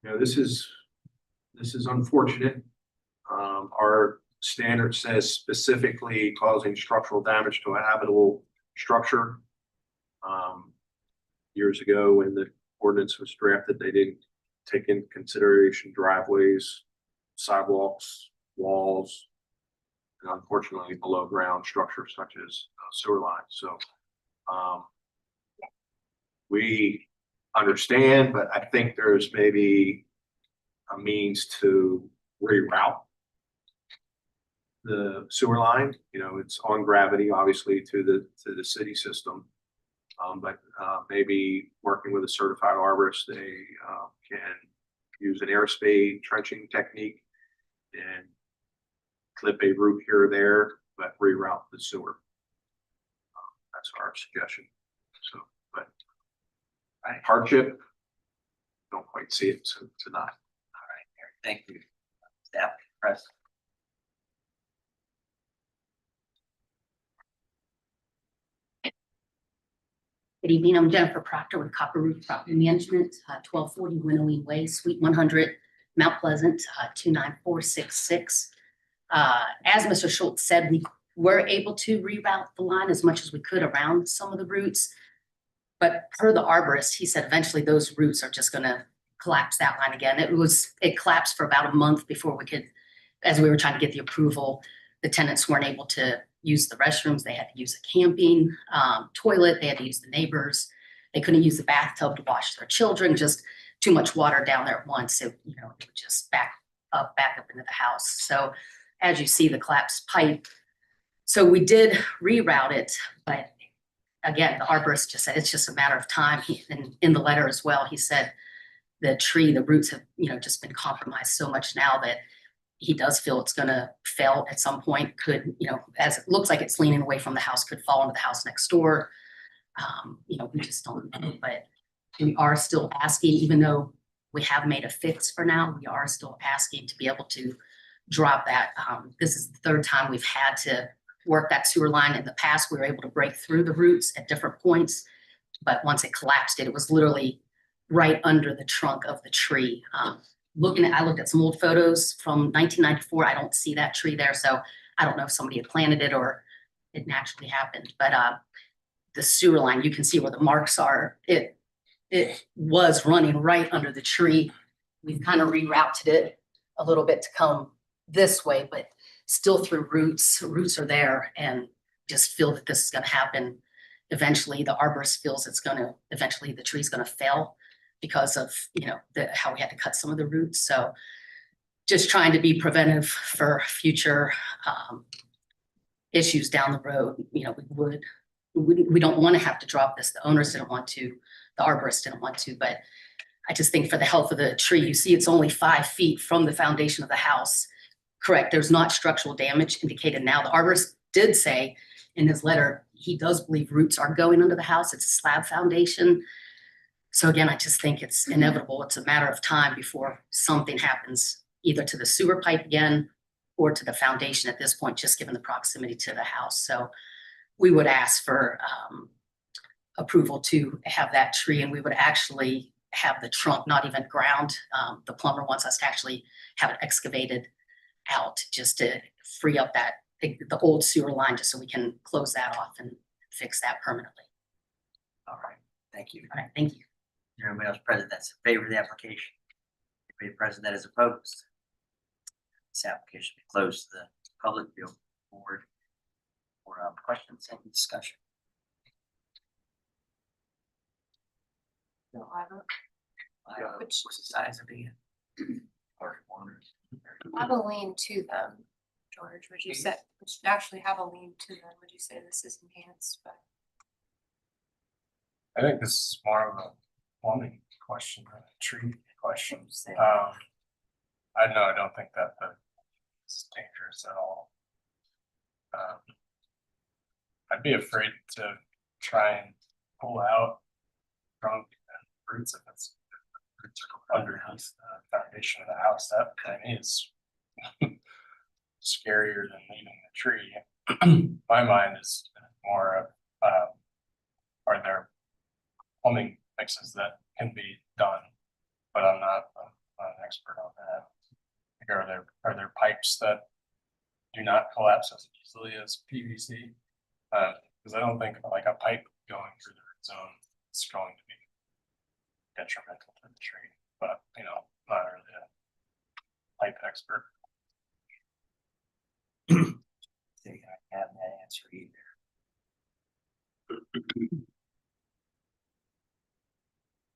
this is unfortunate. Our standard says specifically causing structural damage to a habitable structure. Years ago when the ordinance was drafted, they didn't take into consideration driveways, sidewalks, walls, and unfortunately below ground structures such as sewer lines. So we understand, but I think there's maybe a means to reroute the sewer line. It's on gravity, obviously, to the city system. But maybe working with a certified arborist, they can use an air spade trenching technique and clip a root here or there, but reroute the sewer. That's our suggestion. So, but hardship, don't quite see it tonight.
All right, Eric, thank you. Staff, press.
Good evening, I'm Jennifer Proctor with Copper Roof Property Management, 1240 Winnowing Way, Suite 100, Mount Pleasant, 29466. As Mr. Schultz said, we were able to reroute the line as much as we could around some of the routes. But per the arborist, he said eventually those routes are just gonna collapse that line again. It collapsed for about a month before we could, as we were trying to get the approval, the tenants weren't able to use the restrooms. They had to use a camping toilet. They had to use the neighbors. They couldn't use the bathtub to wash their children, just too much water down there at once. It would just back up into the house. So as you see the collapsed pipe, so we did reroute it, but again, the arborist just said it's just a matter of time. And in the letter as well, he said the roots have, just been compromised so much now that he does feel it's gonna fail at some point, could, as it looks like it's leaning away from the house, could fall into the house next door. We just don't know, but we are still asking, even though we have made a fix for now, we are still asking to be able to drop that. This is the third time we've had to work that sewer line. In the past, we were able to break through the roots at different points, but once it collapsed, it was literally right under the trunk of the tree. I looked at some old photos from 1994. I don't see that tree there, so I don't know if somebody had planted it or it naturally happened. But the sewer line, you can see where the marks are. It was running right under the tree. We've kind of rerouted it a little bit to come this way, but still through roots. Roots are there, and just feel that this is going to happen. Eventually, the arborist feels eventually the tree's going to fail because of, how we had to cut some of the roots. So just trying to be preventive for future issues down the road. We don't want to have to drop this. The owners didn't want to, the arborist didn't want to, but I just think for the health of the tree, you see it's only 5 feet from the foundation of the house. Correct, there's not structural damage indicated now. The arborist did say in his letter, he does believe roots are going under the house. It's a slab foundation. So again, I just think it's inevitable. It's a matter of time before something happens, either to the sewer pipe again or to the foundation at this point, just given the proximity to the house. So we would ask for approval to have that tree, and we would actually have the trunk not even ground. The plumber wants us to actually have it excavated out just to free up the old sewer line, just so we can close that off and fix that permanently.
All right, thank you.
All right, thank you.
Is there anybody else present that's in favor of the application? Anybody present that is opposed? This application will be closed to the public. Bill forward for questions and discussion.
No, I don't.
What's the size of the?
I have a lean to them, George. Would you actually have a lean to them? Would you say this is enhanced? But
I think this is more of a plumbing question than a tree question. I don't think that is dangerous at all. I'd be afraid to try and pull out trunk and roots if it's roots are underneath the foundation of the house. That kind of is scarier than leaving the tree. My mind is more of are there plumbing fixes that can be done, but I'm not an expert on that. Are there pipes that do not collapse as easily as PVC? Because I don't think like a pipe going through the root zone is going to be detrimental to the tree, but not really a pipe expert.
So you can have that answer either.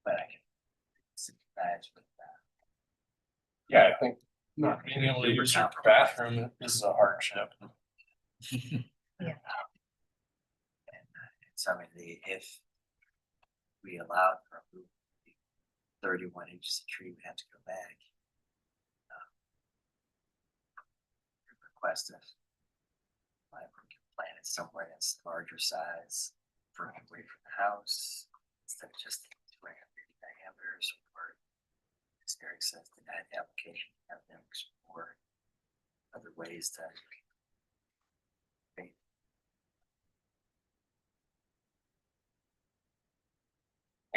But I can sympathize with that.
Yeah, I think not being able to use your bathroom is a hardship.
Yeah.
And so if we allowed for 31 inches of tree, we have to go back. request to plant it somewhere that's larger size for away from the house instead of just 250 diameters, or as Eric says, deny the application, have them explore other ways to.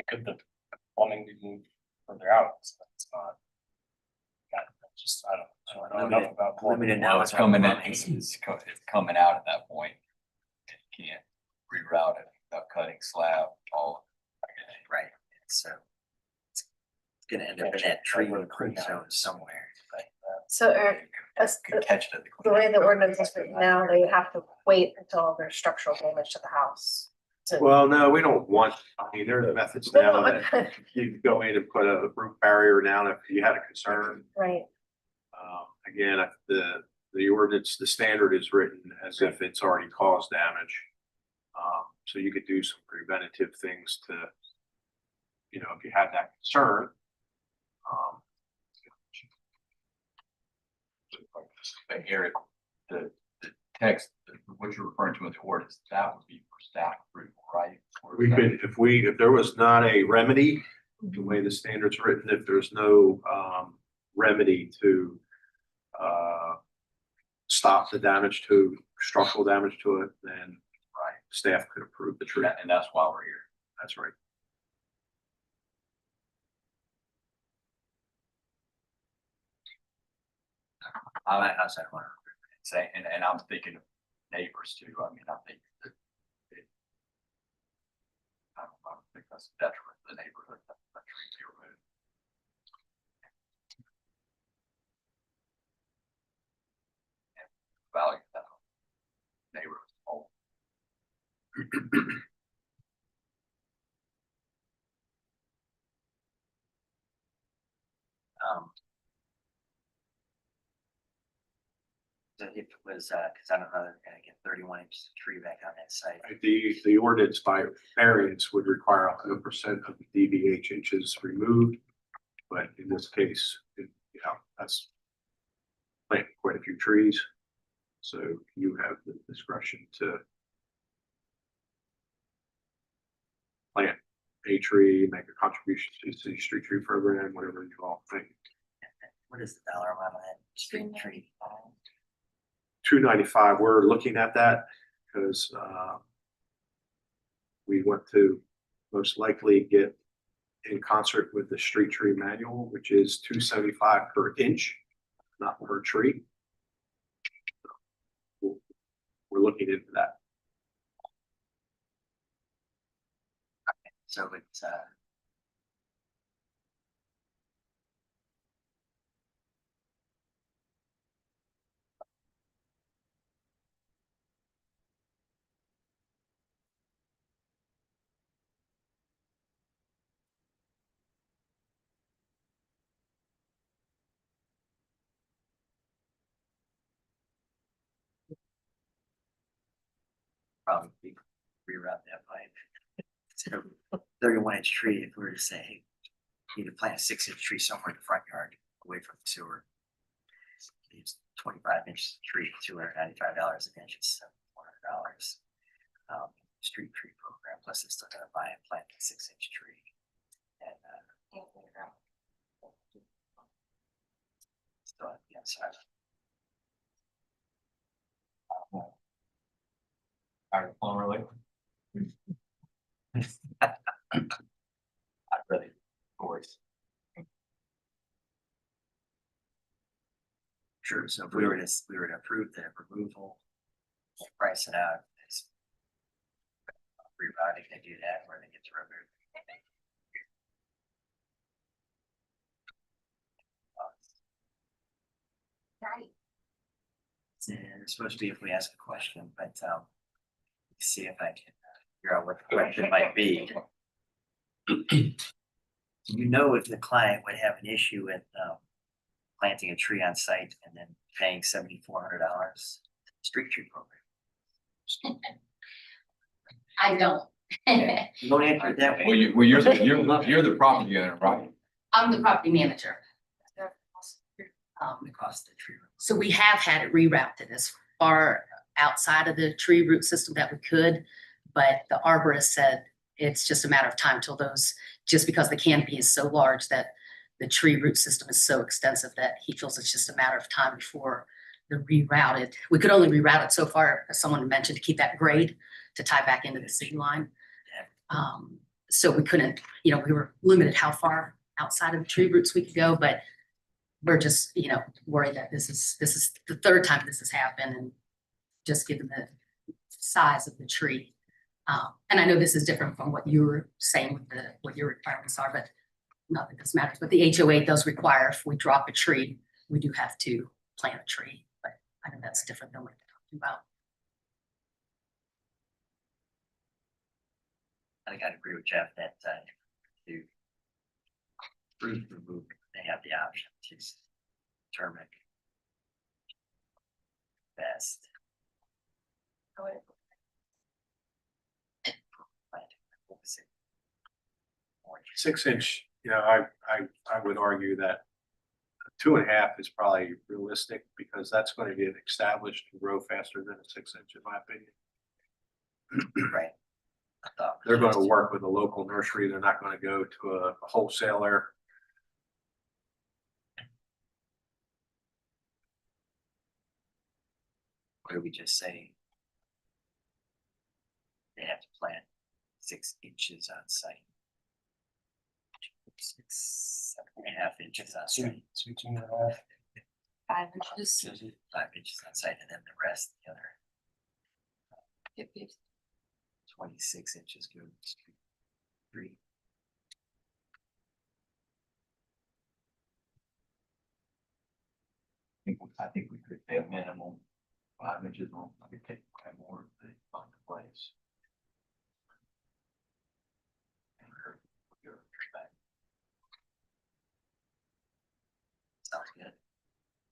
Could the plumbing be moved further out? So it's not. Yeah, that's just, I don't know enough about. plumbing.
Limited
Now
now.
it's coming in, it's coming out at that point. You can't reroute it without cutting slab, all.
Right, so it's gonna end up in that tree zone somewhere, but.
So Eric, as
Could catch it at
the way the ordinance is written now, they have to wait until there's structural damage to the house.
Well, no, we don't want, I mean, there are methods now that you can go in and put a roof barrier down if you had a concern.
Right,
Again, the ordinance, the standard is written as if it's already caused damage. So you could do some preventative things to, you know, if you had that concern.
But Eric, the text, what you're referring to in the ordinance, that would be for staff approval, right? Or
We could, if there was not a remedy, the way the standard's written, if there's no remedy to stop the damage to structural damage to it, then staff could approve the tree.
And that's why we're here.
That's right.
My house, I don't want to.
Say, and I'm thinking of neighbors too. I mean, I think that I don't think that's a detriment to the neighborhood, that tree be removed. And value that neighborhood. Oh,
So if it was, cause I don't know, they're gonna get 31 inches of tree back on that site.
The ordinance by variance would require 100% of the DBH inches removed. But in this case, you know, that's planting quite a few trees. So you have the discretion to plant a tree, make a contribution to the city street tree program, whatever you all think.
What is the dollar amount on that street tree?
295, we're looking at that because we want to most likely get in concert with the street tree manual, which is 275 per inch, not per tree. We're looking into that.
So it's, probably reroute that pipe. So 31 inch tree, if we were to say, you need to plant a 6 inch tree somewhere in the front yard away from the sewer. It's 25 inch tree, $295 an inch, it's $400. Street tree program, plus it's still gonna buy and plant a 6 inch tree. And still on the inside.
Hire a plumber later. I'd really, of course.
Sure, so if we were to approve the removal, price it out, it's rerouting, they do that, where they get to remove.
Right.
And it's supposed to be if we ask a question, but see if I can figure out what the question might be. You know, if the client would have an issue with planting a tree on site and then paying $7,400 street tree program.
I don't.
You don't answer it that way.
Well, you're the property owner, right?
I'm the property manager.
The cost of the tree.
So we have had it rerouted as far outside of the tree root system that we could, but the arborist said it's just a matter of time till those, just because the canopy is so large that the tree root system is so extensive that he feels it's just a matter of time before the rerouted. We could only reroute it so far, as someone mentioned, to keep that grade to tie back into the city line. So we couldn't, we were limited how far outside of the tree roots we could go, but we're just, worried that this is the third time this has happened, and just given the size of the tree. And I know this is different from what you were saying with what your requirements are, but not that this matters, but the HOA does require if we drop a tree, we do have to plant a tree, but I know that's different than what you're talking about.
I think I'd agree with Jeff that to remove, they have the option to determine best.
Oh, wait.
What was it?
6 inch, I would argue that 2.5 is probably realistic, because that's going to get established and grow faster than a 6 inch, in my opinion.
Right. I thought
They're going to work with a local nursery. They're not going to go to a wholesaler.
What do we just say? They have to plant 6 inches on site. 7.5 inches on site.
5 inches.
5 inches on site, and then the rest, the other
Yep, yep.
26 inches go to street 3.
I think we could say a minimum 5 inches on, I could take more of the on the place.
Sounds good.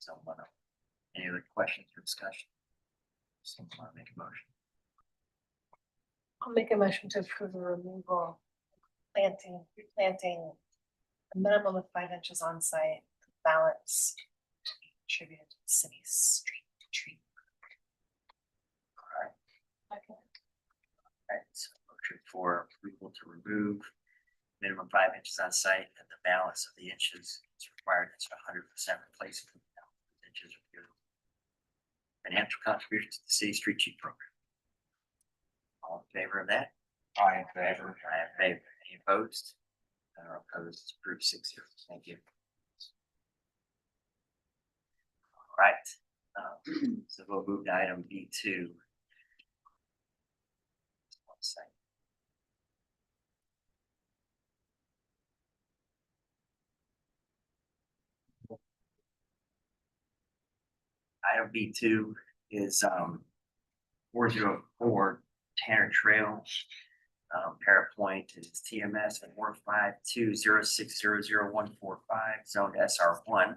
So, any other questions or discussion? Someone want to make a motion?
I'll make a motion to approve the removal, replanting a minimum of 5 inches on site, balance attributed to the city's street tree.
All right, so motion for approval to remove minimum 5 inches on site, and the balance of the inches is required. It's 100% replacement. Inches of your financial contribution to the city street tree program. All in favor of that?
I in favor.
I in favor. Any opposed? None are opposed. It's approved 6-0. Thank you. All right. So we'll move to item B2. One second. Item B2 is 404 Tanner Trail. Parapoint is TMS at 45206000145, zoned SR1.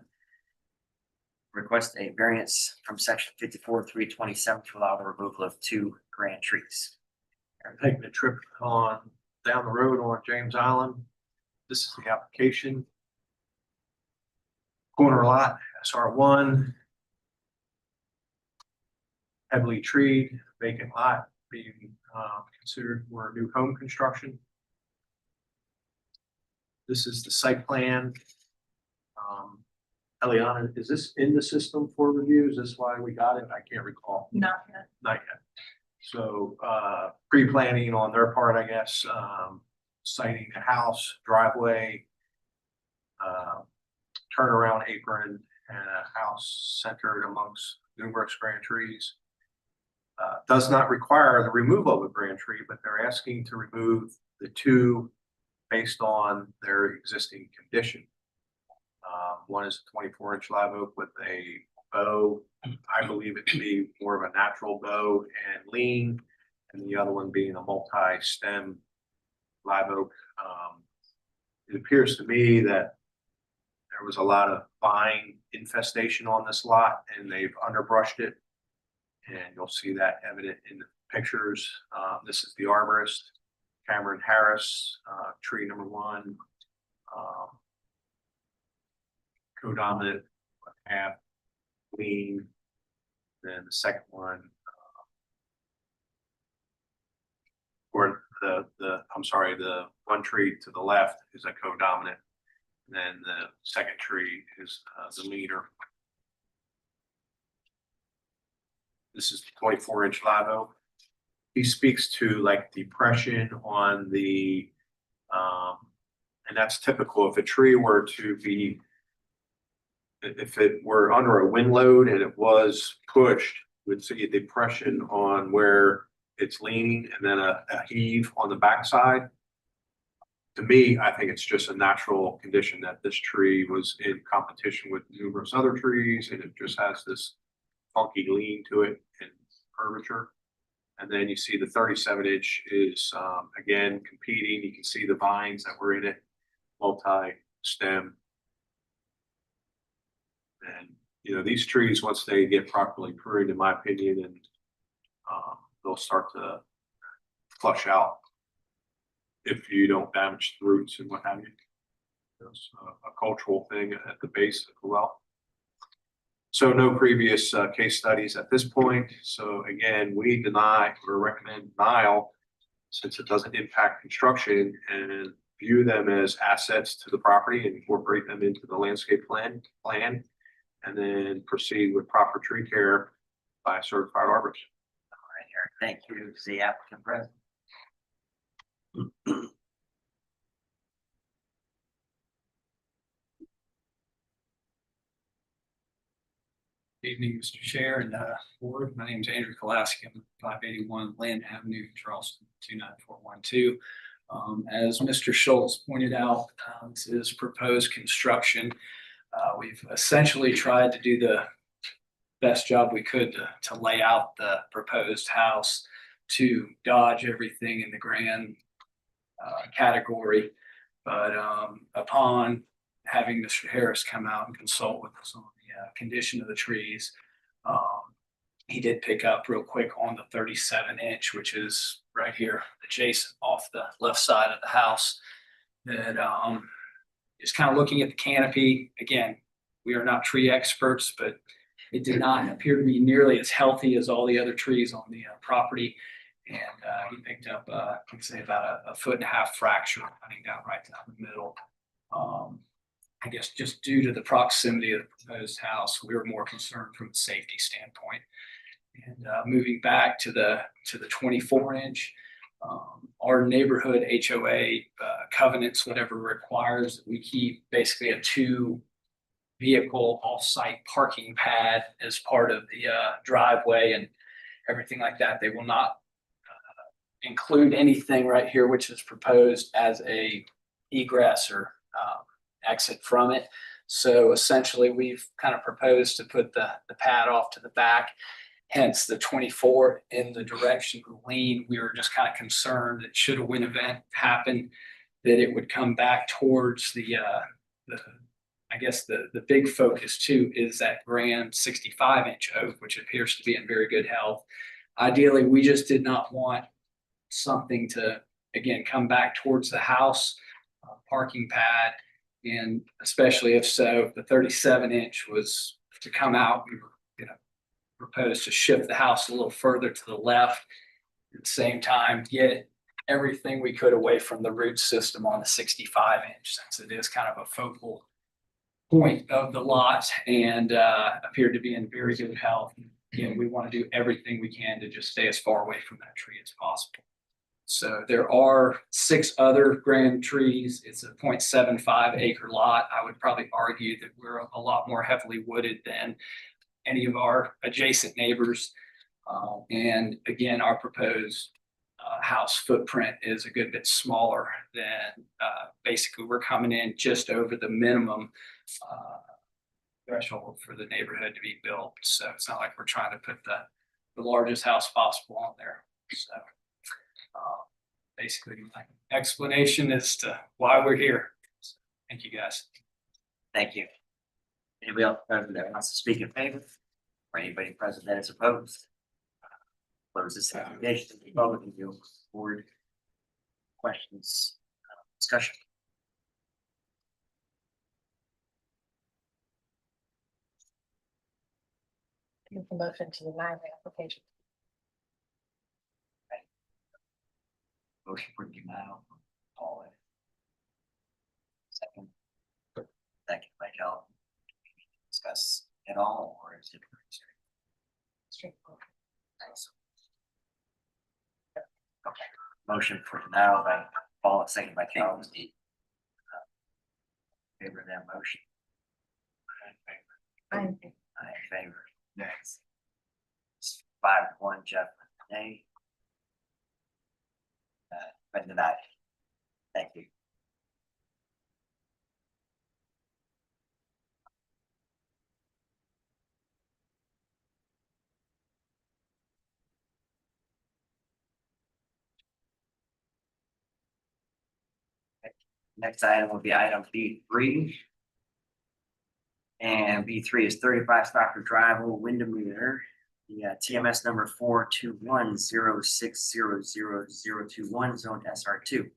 Request a variance from section 54.327 to allow the removal of 2 grand trees.
I'm taking a trip down the road on James Island. This is the application. Corner lot, SR1. Heavily treed, vacant lot being considered for new home construction. This is the site plan. Eliana, is this in the system for review? Is this why we got it? I can't recall.
Not yet.
Not yet. So pre-planning on their part, I guess, citing a house, driveway, turnaround apron, and a house centered amongst numerous grand trees. Does not require the removal of a grand tree, but they're asking to remove the 2 based on their existing condition. One is a 24-inch live oak with a bow. I believe it to be more of a natural bow and lean, and the other one being a multi-stem live oak. It appears to me that there was a lot of vine infestation on this lot, and they've underbrushed it. And you'll see that evident in the pictures. This is the arborist, Cameron Harris, tree number 1. Codominant half lean. Then the second one, or the one tree to the left is a co-dominant. And then the second tree is the leaner. This is 24-inch live oak. He speaks to like depression on the, and that's typical. If a tree were to be, if it were under a wind load and it was pushed, we'd see a depression on where it's leaning and then a heave on the backside. To me, I think it's just a natural condition that this tree was in competition with numerous other trees, and it just has this funky lean to it and curvature. And then you see the 37-inch is again competing. You can see the vines that were in it, multi-stem. And you know, these trees, once they get properly pruned, in my opinion, and they'll start to flush out if you don't damage the roots and what have you. There's a cultural thing at the base as well. So no previous case studies at this point. So again, we deny or recommend denial since it doesn't impact construction, and view them as assets to the property and incorporate them into the landscape plan, and then proceed with proper tree care by a certified arborist.
All right, Eric, thank you. Is the applicant present?
Evening, Mr. Chair and board. My name is Andrew Kolaski. I'm 581 Land Avenue, Charleston 29412. As Mr. Schultz pointed out, this is proposed construction. We've essentially tried to do the best job we could to lay out the proposed house to dodge everything in the grand category. But upon having Mr. Harris come out and consult with us on the condition of the trees, he did pick up real quick on the 37-inch, which is right here adjacent off the left side of the house. That just kind of looking at the canopy. Again, we are not tree experts, but it did not appear to be nearly as healthy as all the other trees on the property. And he picked up, I'd say about a 1.5 foot fracture running down right down the middle. I guess just due to the proximity of the proposed house, we were more concerned from a safety standpoint. And moving back to the 24-inch, our neighborhood HOA covenants, whatever requires that we keep basically a 2-vehicle off-site parking pad as part of the driveway and everything like that. They will not include anything right here which is proposed as a egress or exit from it. So essentially we've kind of proposed to put the pad off to the back, hence the 24 in the direction of lean. We were just kind of concerned that should a wind event happen, that it would come back towards the I guess the big focus too is that grand 65-inch oak, which appears to be in very good health. Ideally, we just did not want something to, again, come back towards the house, parking pad, and especially if so, the 37-inch was to come out, we were going to propose to shift the house a little further to the left. At the same time, get everything we could away from the root system on the 65-inch, since it is kind of a focal point of the lot and appeared to be in very good health. Again, we want to do everything we can to just stay as far away from that tree as possible. So there are 6 other grand trees. It's a 0.75 acre lot. I would probably argue that we're a lot more heavily wooded than any of our adjacent neighbors. And again, our proposed house footprint is a good bit smaller than basically we're coming in just over the minimum threshold for the neighborhood to be built. So it's not like we're trying to put the largest house possible on there. So basically my explanation as to why we're here. So, thank you guys.
Thank you. Anybody else present that wants to speak in favor? Or anybody present that is opposed? Close this application. Public and your board questions, discussion.
Make the motion to deny the application.
Motion for denial. Paul. Second. Second by Joe. Discuss at all, or is it?
Straightforward.
Okay, motion for denial by Paul, second by Joe. Favor of that motion.
I'm
I in favor. Next. 5-1, Jeff, nay. But denied. Thank you. Next item will be item B3. And B3 is 35 Stockford Drive, Old Windermere. The TMS number 42106000021, zone SR2.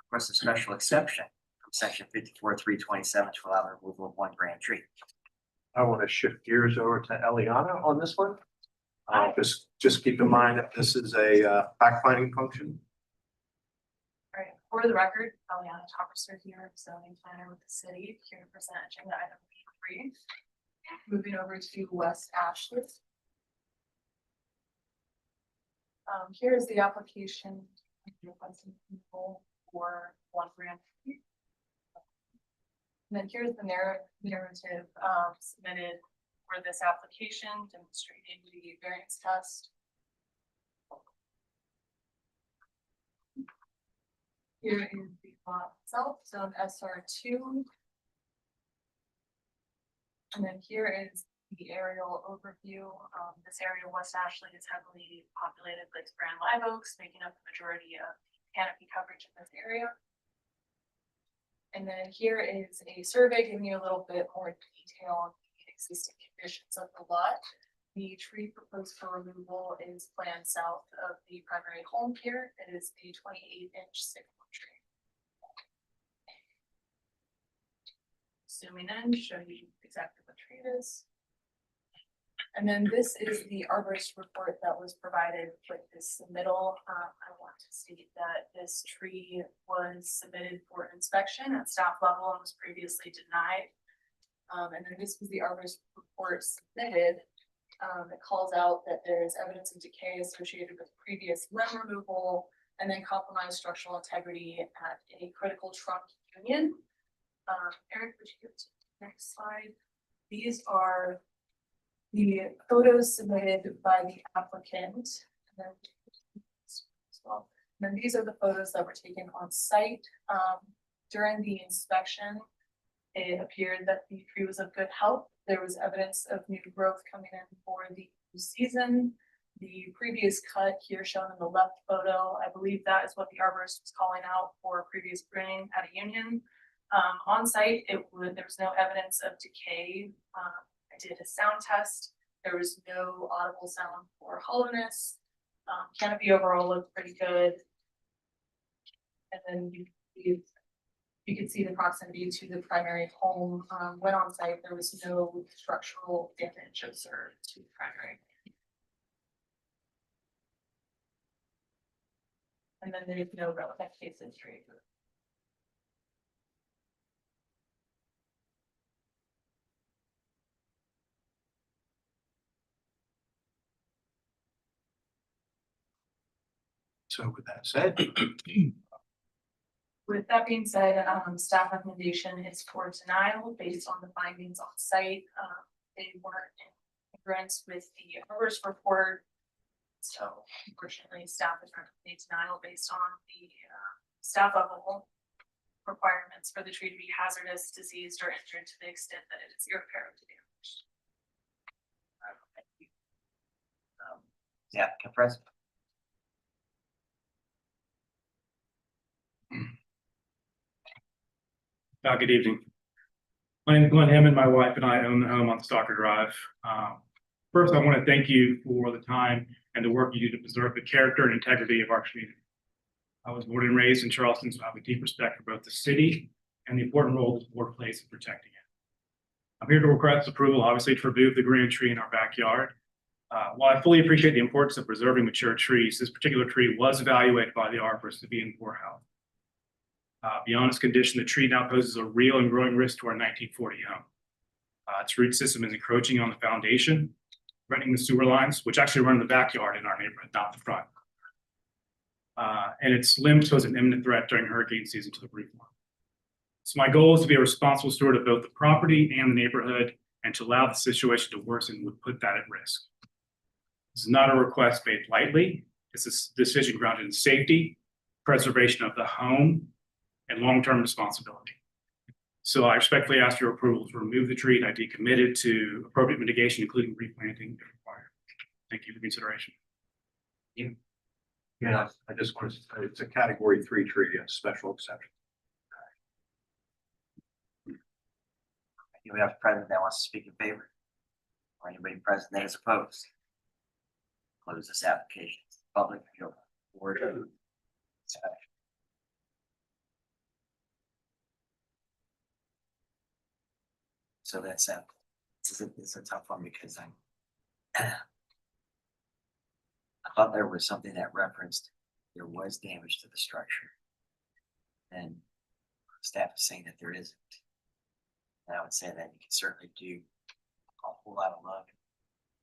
Request a special exception from section 54.327 to allow the removal of one grand tree.
I want to shift gears over to Eliana on this one. Just keep in mind that this is a fact finding function.
All right, for the record, Eliana Topperster here, zoning planner with the city, here to present agenda item B3. Moving over to West Ashley. Here is the application requesting approval for one grand. And then here's the narrative submitted for this application demonstrating the variance test. Here is the lot itself, zone SR2. And then here is the aerial overview. This area of West Ashley is heavily populated with grand live oaks, making up the majority of canopy coverage in this area. And then here is a survey giving you a little bit more detail on the existing conditions of the lot. The tree proposed for removal is planned south of the primary home here. It is a 28-inch sycamore tree. Zooming in, show you exactly what tree it is. And then this is the arborist report that was provided with this submittal. I want to state that this tree was submitted for inspection at staff level and was previously denied. And then this was the arborist report submitted. It calls out that there is evidence of decay associated with previous limb removal and then compromised structural integrity at a critical trunk union. Eric, would you go to the next slide? These are the photos submitted by the applicant. And then these are the photos that were taken on site. During the inspection, it appeared that the tree was of good health. There was evidence of new growth coming in for the new season. The previous cut here shown in the left photo, I believe that is what the arborist was calling out for previous pruning at a union. On site, there was no evidence of decay. I did a sound test. There was no audible sound or hollowness. Canopy overall looked pretty good. And then you can see the proximity to the primary home. When on site, there was no structural damage observed to the primary. And then there's no relevant case history.
So with that said.
With that being said, staff recommendation is for denial based on the findings on site. They weren't in agreement with the arborist report. So unfortunately, staff is recommending denial based on the staff level requirements for the tree to be hazardous, diseased, or injured to the extent that it is irreparably damaged.
Thank you. Yeah, President.
Good evening. My name is Glenn Hammond. My wife and I own the home on Stalker Drive. First, I want to thank you for the time and the work you do to preserve the character and integrity of our community. I was born and raised in Charleston, so I have a deep respect for both the city and the important role this board plays in protecting it. I'm here to request approval, obviously, to remove the grand tree in our backyard. While I fully appreciate the importance of preserving mature trees, this particular tree was evaluated by the arborist to be in poor health. Beyond its condition, the tree now poses a real and growing risk to our 1940 home. Its root system is encroaching on the foundation, threatening the sewer lines, which actually run in the backyard in our neighborhood, not the front. And its limbs pose an imminent threat during hurricane season to the roof line. So my goal is to be a responsible steward of both the property and the neighborhood, and to allow the situation to worsen would put that at risk. This is not a request made lightly. It's a decision grounded in safety, preservation of the home, and long-term responsibility. So I respectfully ask your approval to remove the tree, and I'd be committed to appropriate mitigation, including replanting if required. Thank you for consideration.
Yeah, I just want to say it's a category 3 tree, a special exception.
Do we have a president that wants to speak in favor? Or anybody present that is opposed? Close this application. Public board. So that's this is a tough one because I thought there was something that referenced there was damage to the structure. And staff is saying that there isn't. And I would say that you can certainly do a whole lot of love,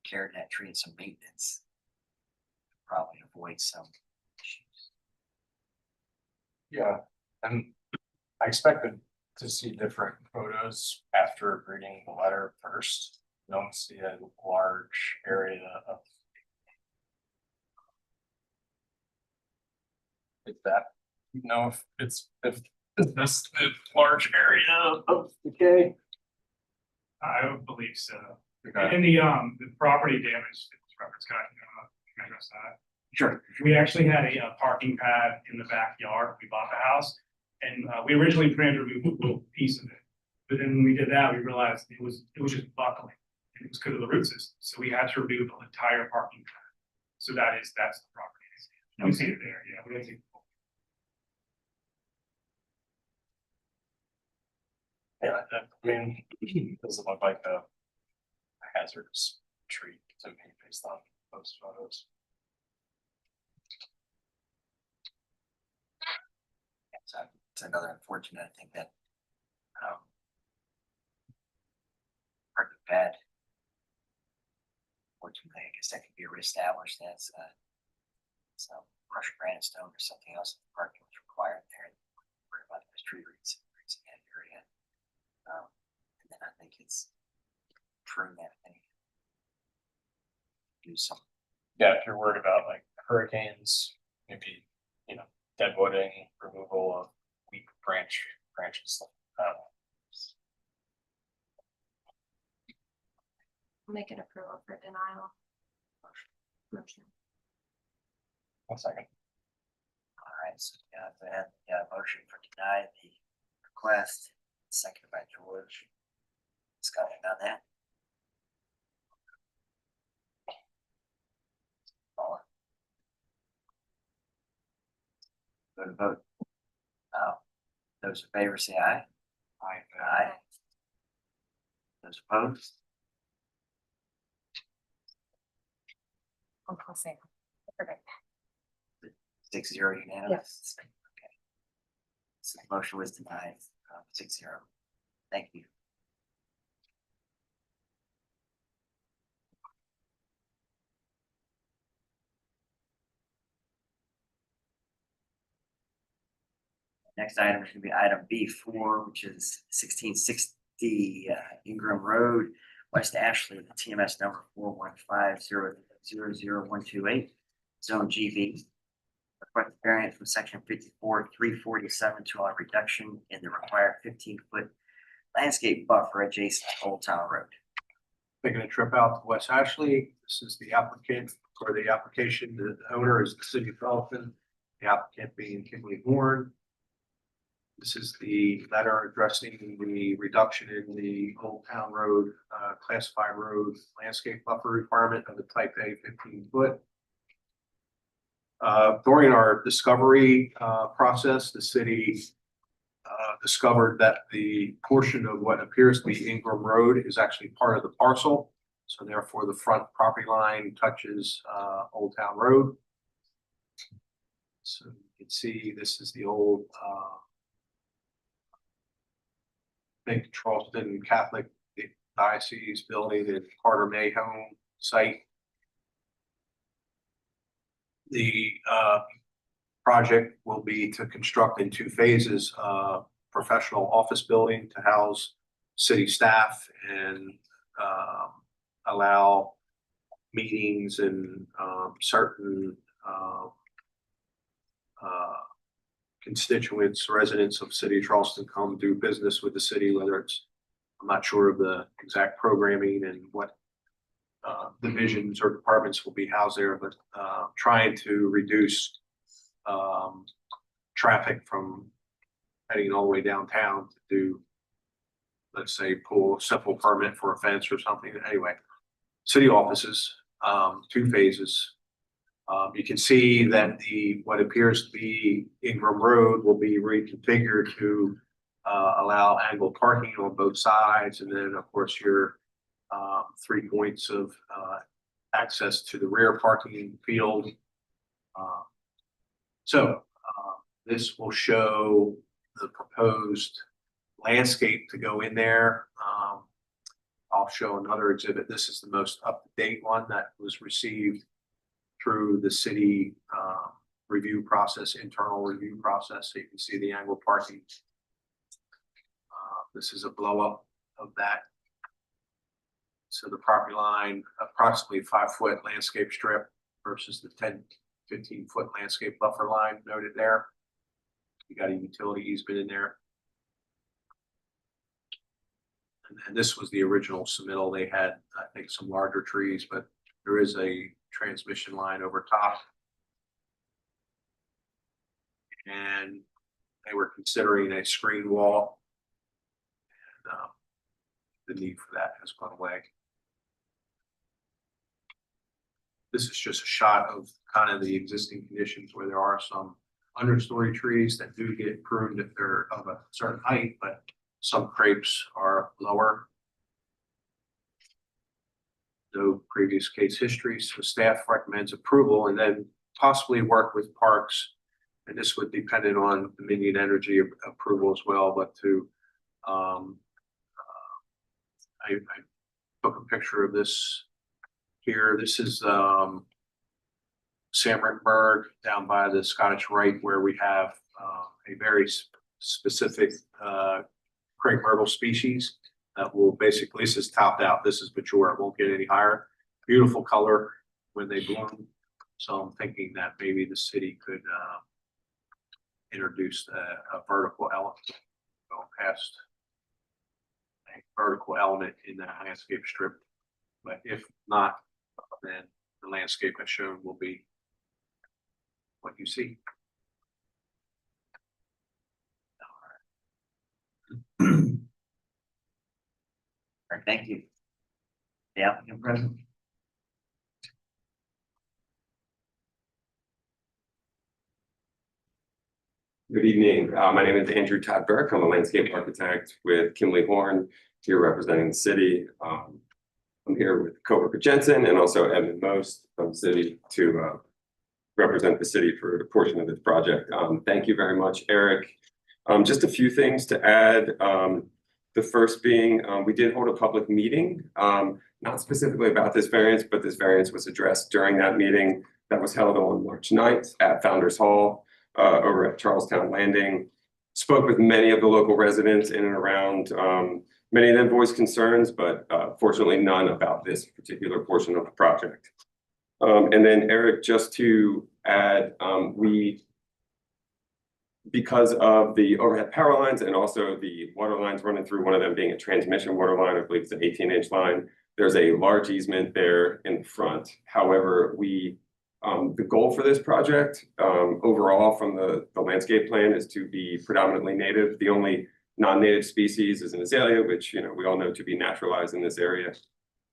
care in that tree and some maintenance. Probably avoid some issues.
Yeah, and I expected to see different photos after reading the letter first. You don't see a large area of. If that, you know, if it's, if this large area of decay.
I would believe so.
Okay.
And the property damage, Robert's got, can I address that?
Sure.
We actually had a parking pad in the backyard. We bought the house, and we originally planned to remove a little piece of it. But then when we did that, we realized it was just buckling, and it was because of the root system. So we had to remove the entire parking pad. So that's the property. You see it there, yeah. We don't see.
Yeah, I mean, it doesn't look like a hazardous tree to me based on those photos.
So it's another unfortunate, I think that parking pad. Fortunately, I guess that could be reestablished as some crushed granite stone or something else. If parking was required there. Worry about those tree roots in that area. And then I think it's prune that thing. Do something.
Yeah, if you're worried about like hurricanes, maybe, you know, dead wooding, removal of weak branches.
Make an approval for denial. Motion.
1 second.
All right, so motion for deny the request, seconded by George. Discussion on that. Go to vote. Those in favor say aye. Aye. Those opposed?
I'll say. Perfect.
6-0 unanimous.
Yes.
Okay. So the motion was denied, 6-0. Thank you. Next item is going to be item B4, which is 1660 Ingram Road, West Ashley, the TMS number 415000128, Zone GB. Request variance from section 54-347 to allow reduction in the required 15-foot landscape buffer adjacent to Old Town Road.
Taking a trip out to West Ashley. This is the applicant or the application. The owner is the city of Charleston, the applicant being Kimberly Horn. This is the letter addressing the reduction in the Old Town Road, classified road landscape buffer requirement of the type A 15-foot. During our discovery process, the city discovered that the portion of what appears to be Ingram Road is actually part of the parcel. So therefore, the front property line touches Old Town Road. So you can see this is the old big Charleston Catholic Diocese building and Carter May home site. The project will be to construct in 2 phases, professional office building to house city staff and allow meetings and certain constituents, residents of city of Charleston come do business with the city, whether it's, I'm not sure of the exact programming and what divisions or departments will be housed there, but trying to reduce traffic from heading all the way downtown to do, let's say, pull a simple permit for a fence or something. Anyway, city offices, 2 phases. You can see that what appears to be Ingram Road will be reconfigured to allow angled parking on both sides. And then, of course, your 3 points of access to the rear parking field. This will show the proposed landscape to go in there. I'll show another exhibit. This is the most up-to-date one that was received through the city review process, internal review process. So you can see the angled parking. This is a blow up of that. So the property line, approximately 5-foot landscape strip versus the 10-15-foot landscape buffer line noted there. You got a utility easement in there. And this was the original submittal. They had, I think, some larger trees, but there is a transmission line over top. And they were considering a screen wall. And the need for that has gone away. This is just a shot of kind of the existing conditions where there are some understory trees that do get pruned if they're of a certain height, but some crepes are lower. No previous case history, so staff recommends approval and then possibly work with parks. And this would depend on Dominion Energy approval as well, but to I took a picture of this here. This is Sam Rickberg down by the Scottish Rite, where we have a very specific crepe myrtle species that will basically, this is topped out, this is mature, it won't get any higher. Beautiful color when they bloom. So I'm thinking that maybe the city could introduce a vertical element, go past a vertical element in that landscape strip. But if not, then the landscape as shown will be what you see.
All right, thank you. The applicant present.
Good evening. My name is Andrew Todd Burke. I'm a landscape architect with Kimley Horn, here representing the city. I'm here with coworker Jensen and also Edmund Most from the city to represent the city for a portion of this project. Thank you very much, Eric. Just a few things to add. The first being, we did hold a public meeting, not specifically about this variance, but this variance was addressed during that meeting that was held on March 9th at Founders Hall over at Charlestown Landing. Spoke with many of the local residents in and around. Many of them voiced concerns, but fortunately none about this particular portion of the project. And then Eric, just to add, because of the overhead power lines and also the water lines running through, one of them being a transmission water line, I believe it's an 18-inch line, there's a large easement there in the front. However, the goal for this project overall from the landscape plan is to be predominantly native. The only non-native species is an azalea, which we all know to be naturalized in this area.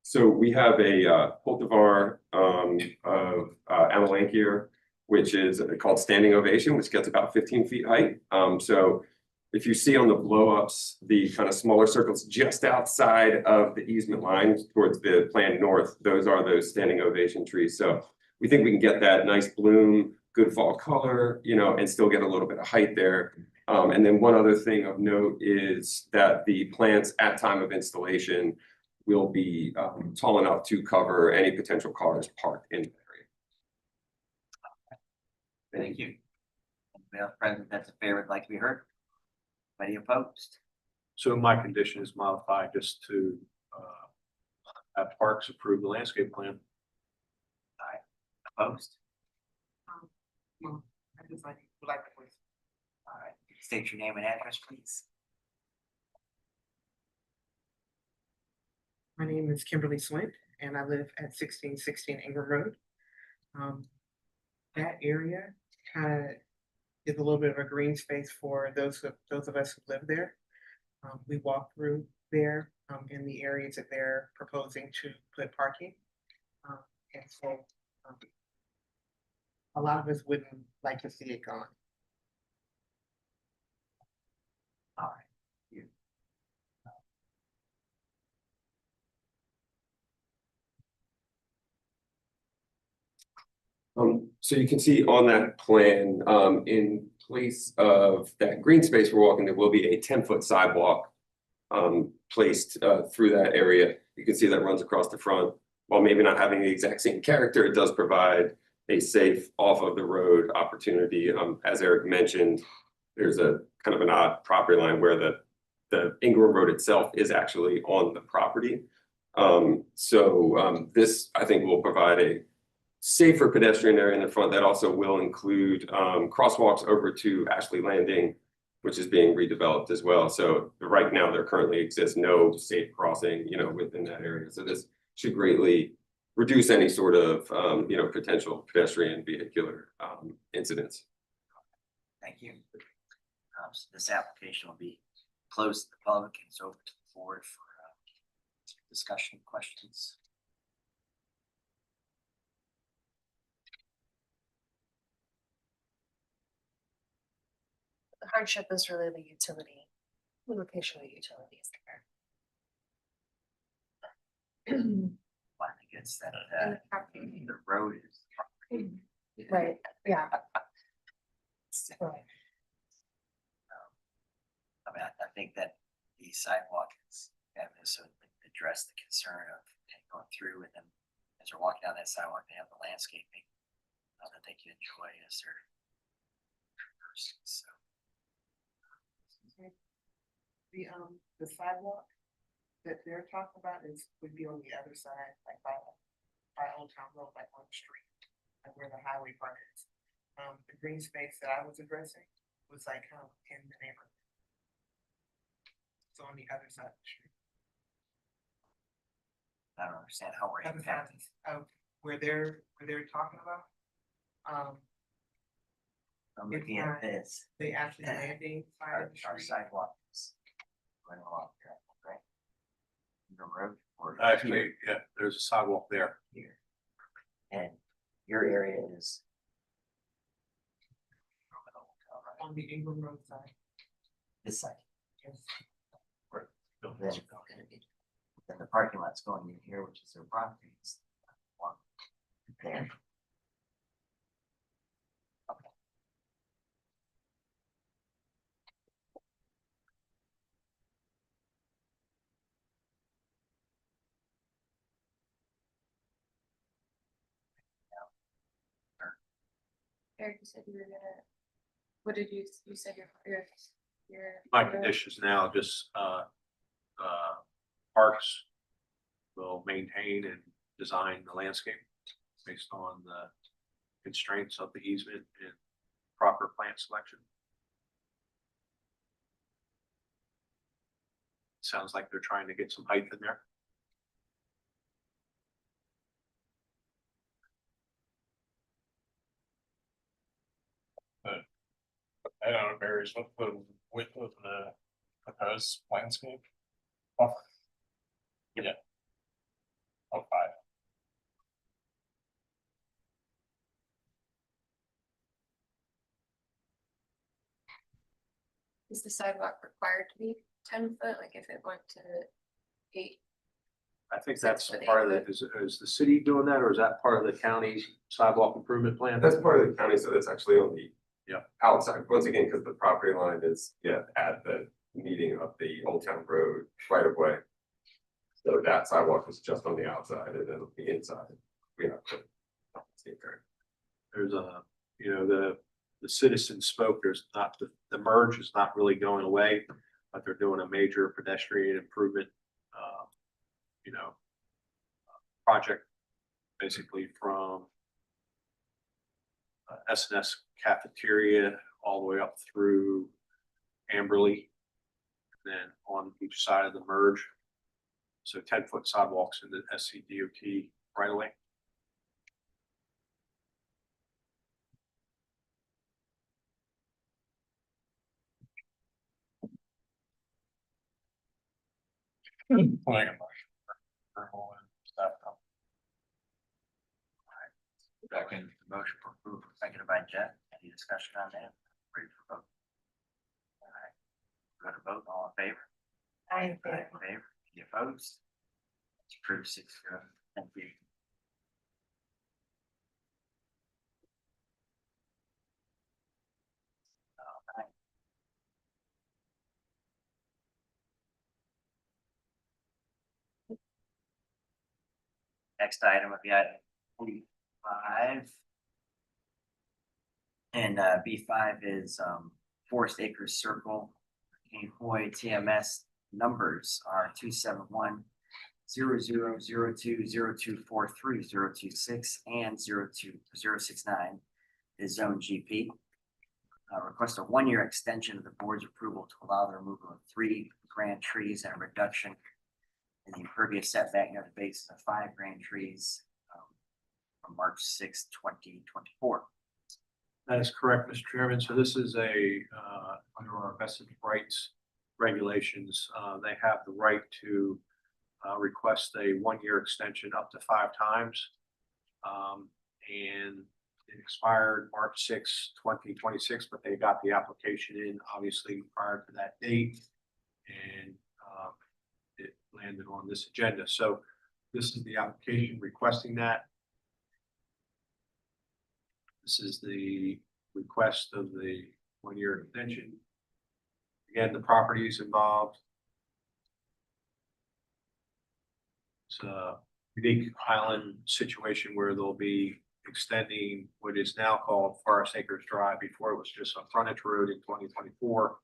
So we have a cultivar of Amelanchier, which is called Standing Ovation, which gets about 15 feet height. So if you see on the blow-ups, the kind of smaller circles just outside of the easement line towards the planned north, those are those standing ovation trees. So we think we can get that nice bloom, good fall color, you know, and still get a little bit of height there. And then one other thing of note is that the plants at time of installation will be tall enough to cover any potential cars parked in the area.
Thank you. Anybody else present that's in favor would like to be heard? Anybody opposed?
So my condition is modified just to have Parks approve the landscape plan.
Opposed?
I just would like to voice.
All right, state your name and address, please.
My name is Kimberly Swint, and I live at 1616 Ingram Road. That area kind of is a little bit of a green space for those of us who live there. We walk through there in the areas that they're proposing to put parking. And so a lot of us wouldn't like to see it gone.
All right. You.
So you can see on that plan, in place of that green space we're walking, there will be a 10-foot sidewalk placed through that area. You can see that runs across the front. While maybe not having the exact same character, it does provide a safe off of the road opportunity. As Eric mentioned, there's a kind of an odd property line where the Ingram Road itself is actually on the property. This, I think, will provide a safer pedestrian area in the front that also will include crosswalks over to Ashley Landing, which is being redeveloped as well. So right now there currently exists no safe crossing, you know, within that area. So this should greatly reduce any sort of, you know, potential pedestrian vehicular incidents.
Thank you. So this application will be closed to the public and it's over to the board for discussion questions.
The hardship is really the utility, the location of the utilities there.
Well, I think it's that the road is.
Right, yeah. Right.
I mean, I think that the sidewalk is having to sort of address the concern of going through with them as they're walking down that sidewalk, they have the landscaping that they can enjoy as they're traversing, so.
The sidewalk that they're talking about would be on the other side, like by Old Town Road, like on the street, like where the highway part is. The green space that I was addressing was like in the neighborhood. So on the other side of the street.
I don't understand how we're
Other
impacted.
side of where they're talking about.
I'm looking at this.
They actually landing side of the
Our
street.
sidewalk is going along here, right? The road or
Actually, yeah, there's a sidewalk there.
here. And your area is.
On the Ingram Road side.
This side.
Yes.
Then the parking lot's going in here, which is their property. It's one there.
Eric, you said you were gonna, what did you said your.
My conditions now just Parks will maintain and design the landscape based on the constraints of the easement and proper plant selection. Sounds like they're trying to get some height in there.
I don't know, varies with the width of the proposed landscape. Buffer. Yeah. Oh, 5.
Is the sidewalk required to be 10 foot, like if it went to 8?
I think that's
With
part of
eight
the, is the city doing that, or is that part of the county's sidewalk improvement plan?
That's part of the county, so that's actually on the.
Yeah.
Outside, once again, because the property line is, at the meeting of the Old Town Road right of way. So that sidewalk is just on the outside and then the inside, we have to.
There's a, the citizens spoke, there's not, the merge is not really going away, but they're doing a major pedestrian improvement, project, basically from S&S cafeteria all the way up through Amberley, and then on each side of the merge. So 10-foot sidewalks in the SCDOT right away.
Like a motion for approval and staff comment.
Second. Motion for approval, seconded by Jeff. Any discussion on that? Ready for vote? All right. Go to vote, all in favor?
I
In favor, any opposed? It's approved 6-0. Thank you. All right. Next item would be item 45. And B5 is Forest Acres Circle. King Hoy TMS numbers are 271-0002-0243-026 and 02069 is Zone GP. Request a 1-year extension of the board's approval to allow the removal of 3 grand trees and a reduction in the impervious setback near the base of 5 grand trees from March 6, 2024.
That is correct, Mr. Chairman. So this is under our vested rights regulations, they have the right to request a 1-year extension up to 5 times. And it expired March 6, 2026, but they got the application in obviously prior to that date. And it landed on this agenda. So this is the application requesting that. This is the request of the 1-year extension. Again, the properties involved. It's a unique island situation where they'll be extending what is now called Forest Acres Drive. Before it was just a frontage road in 2024.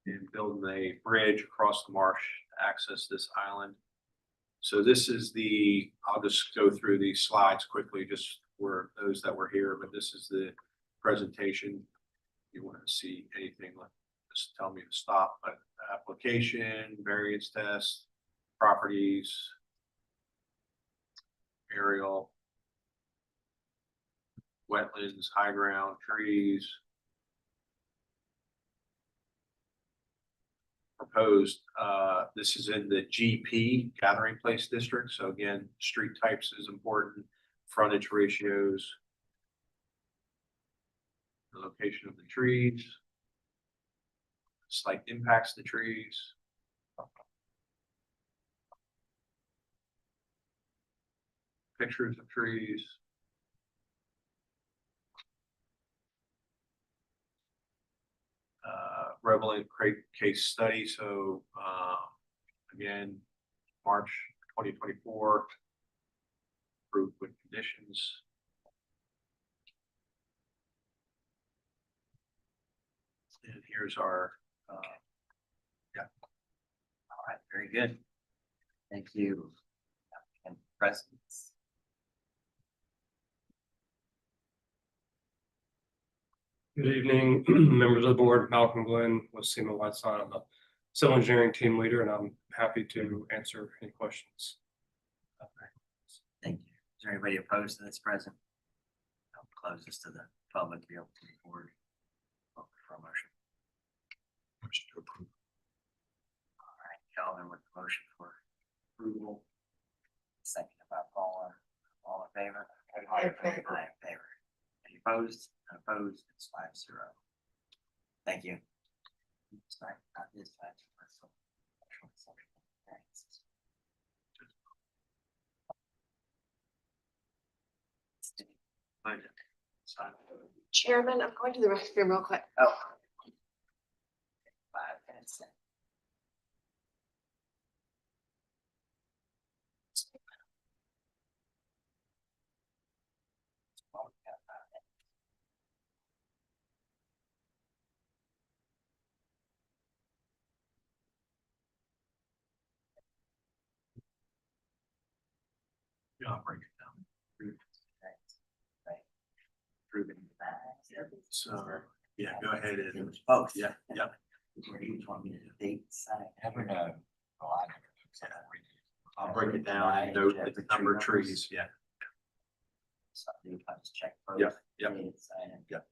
And building a bridge across the marsh to access this island. So this is I'll just go through these slides quickly, just for those that were here, but this is the presentation. If you want to see anything, just tell me to stop. But application, variance test, properties, aerial, wetlands, high ground, trees. Proposed, this is in the GP gathering place district. So again, street types is important, frontage ratios, the location of the trees, slight impacts to trees. Pictures of trees. Relevant case study. So again, March 2024, approved with conditions. And here's our,
All right, very good. Thank you. And presence.
Good evening, members of the board. Malcolm Glenn with SEMA Whiteside. I'm the civil engineering team leader, and I'm happy to answer any questions.
Thank you. Is there anybody opposed to this present? I'll close this to the public to be able to record. For a motion.
Motion to approve.
All right, Calvin with the motion for approval. Second by Paula. All in favor?
Aye.
Aye, in favor. Any opposed? Opposed, it's 5-0. Thank you.
Chairman, I'm going to the restroom real quick.
Oh. 5 minutes.
Yeah, I'll break it down.
Proven.
So, yeah, go ahead and.
Both.
Yeah, yep.
Where do you want me to date, sign?
Never know. Oh, I never know.
I'll break it down and note the number of trees, yeah.
So I just check. both.
Yep, yep.
Date, sign it.
Yep.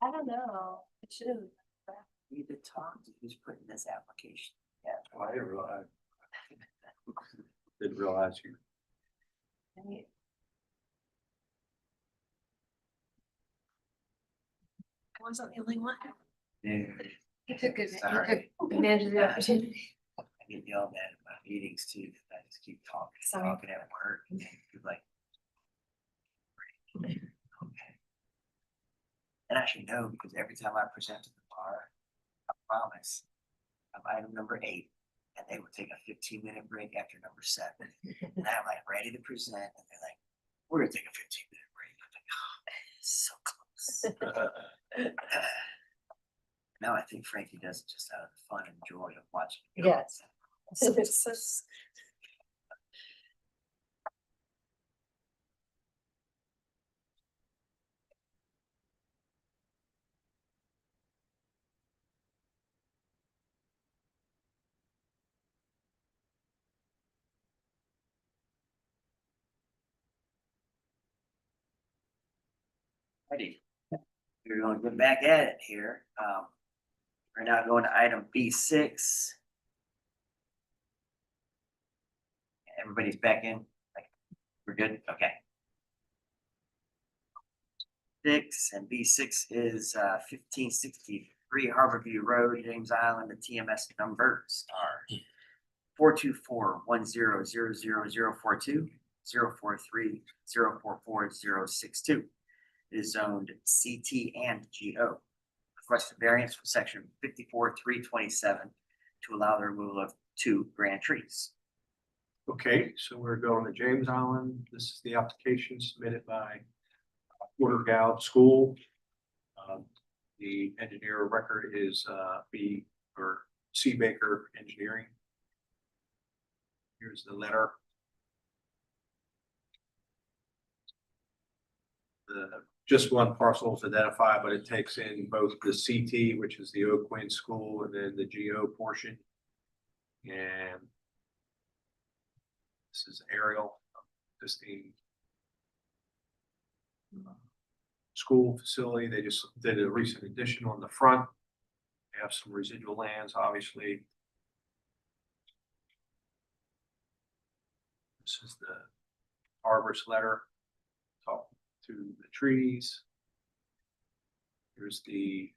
I don't know. It should have.
Need to talk to who's putting this application. Yeah.
Oh, I didn't realize. Didn't realize you.
I wasn't the only one.
Yeah.
He took
Sorry.
advantage of the opportunity.
I get yelled at in my meetings too, 'cause I just keep talking,
Sorry.
talking at work, and you're like. Okay. And I should know, because every time I present to the bar, I promise, I'm item number 8, and they would take a 15-minute break after number 7. And I'm like ready to present, and they're like, we're gonna take a 15-minute break. I'm like, oh, so close. Now I think Frankie does it just out of the fun and joy of watching. it go.
Yes. It's just.
Ready. We're gonna get back at it here. We're now going to item B6. Everybody's back in? Like, we're good? Okay. 6 and B6 is 1563 Harborview Road, James Island. The TMS numbers are 424-10000042, 043-044-062. It is zoned CT and GO. Requested variance from section 54-327 to allow the removal of 2 grand trees.
Okay, so we're going to James Island. This is the application submitted by Porter Gould School. The engineer of record is C Baker Engineering. Here's the letter. Just one parcel is identified, but it takes in both the CT, which is the Oak Quinn School, and then the GO portion. And this is aerial of existing school facility. They just did a recent addition on the front. They have some residual lands, obviously. This is the arborist letter. Talk to the trees. Here's the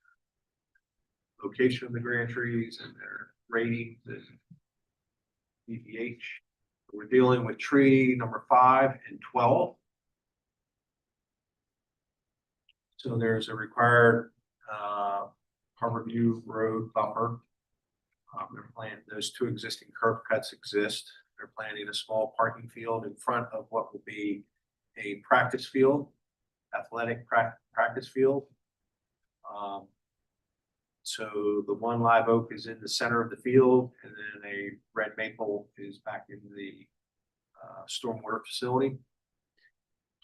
location of the grand trees and their rating, the DPH. We're dealing with tree number 5 and 12. So there's a required Harborview Road buffer. They're planning, those 2 existing curb cuts exist. They're planning a small parking field in front of what will be a practice field, athletic practice field. So the 1 live oak is in the center of the field, and then a red maple is back in the stormwater facility.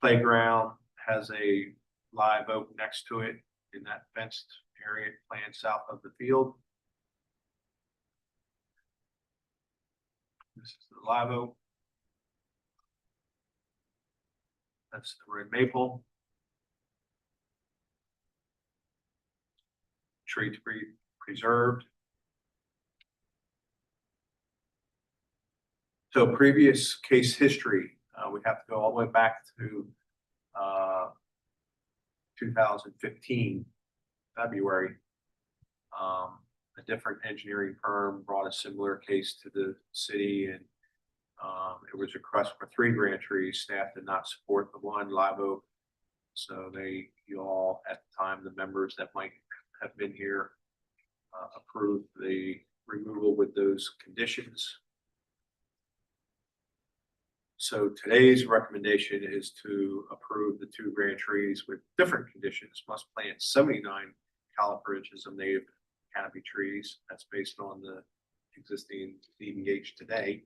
Playground has a live oak next to it in that fenced area planned south of the field. This is the live oak. That's the red maple. Tree to be preserved. So previous case history, we have to go all the way back to 2015, February. A different engineering firm brought a similar case to the city, and it was a request for 3 grand trees. Staff did not support the 1 live oak. So you all, at the time, the members that might have been here, approved the removal with those conditions. So today's recommendation is to approve the 2 grand trees with different conditions. Must plant 79 caliper inches of native canopy trees. That's based on the existing DBH today.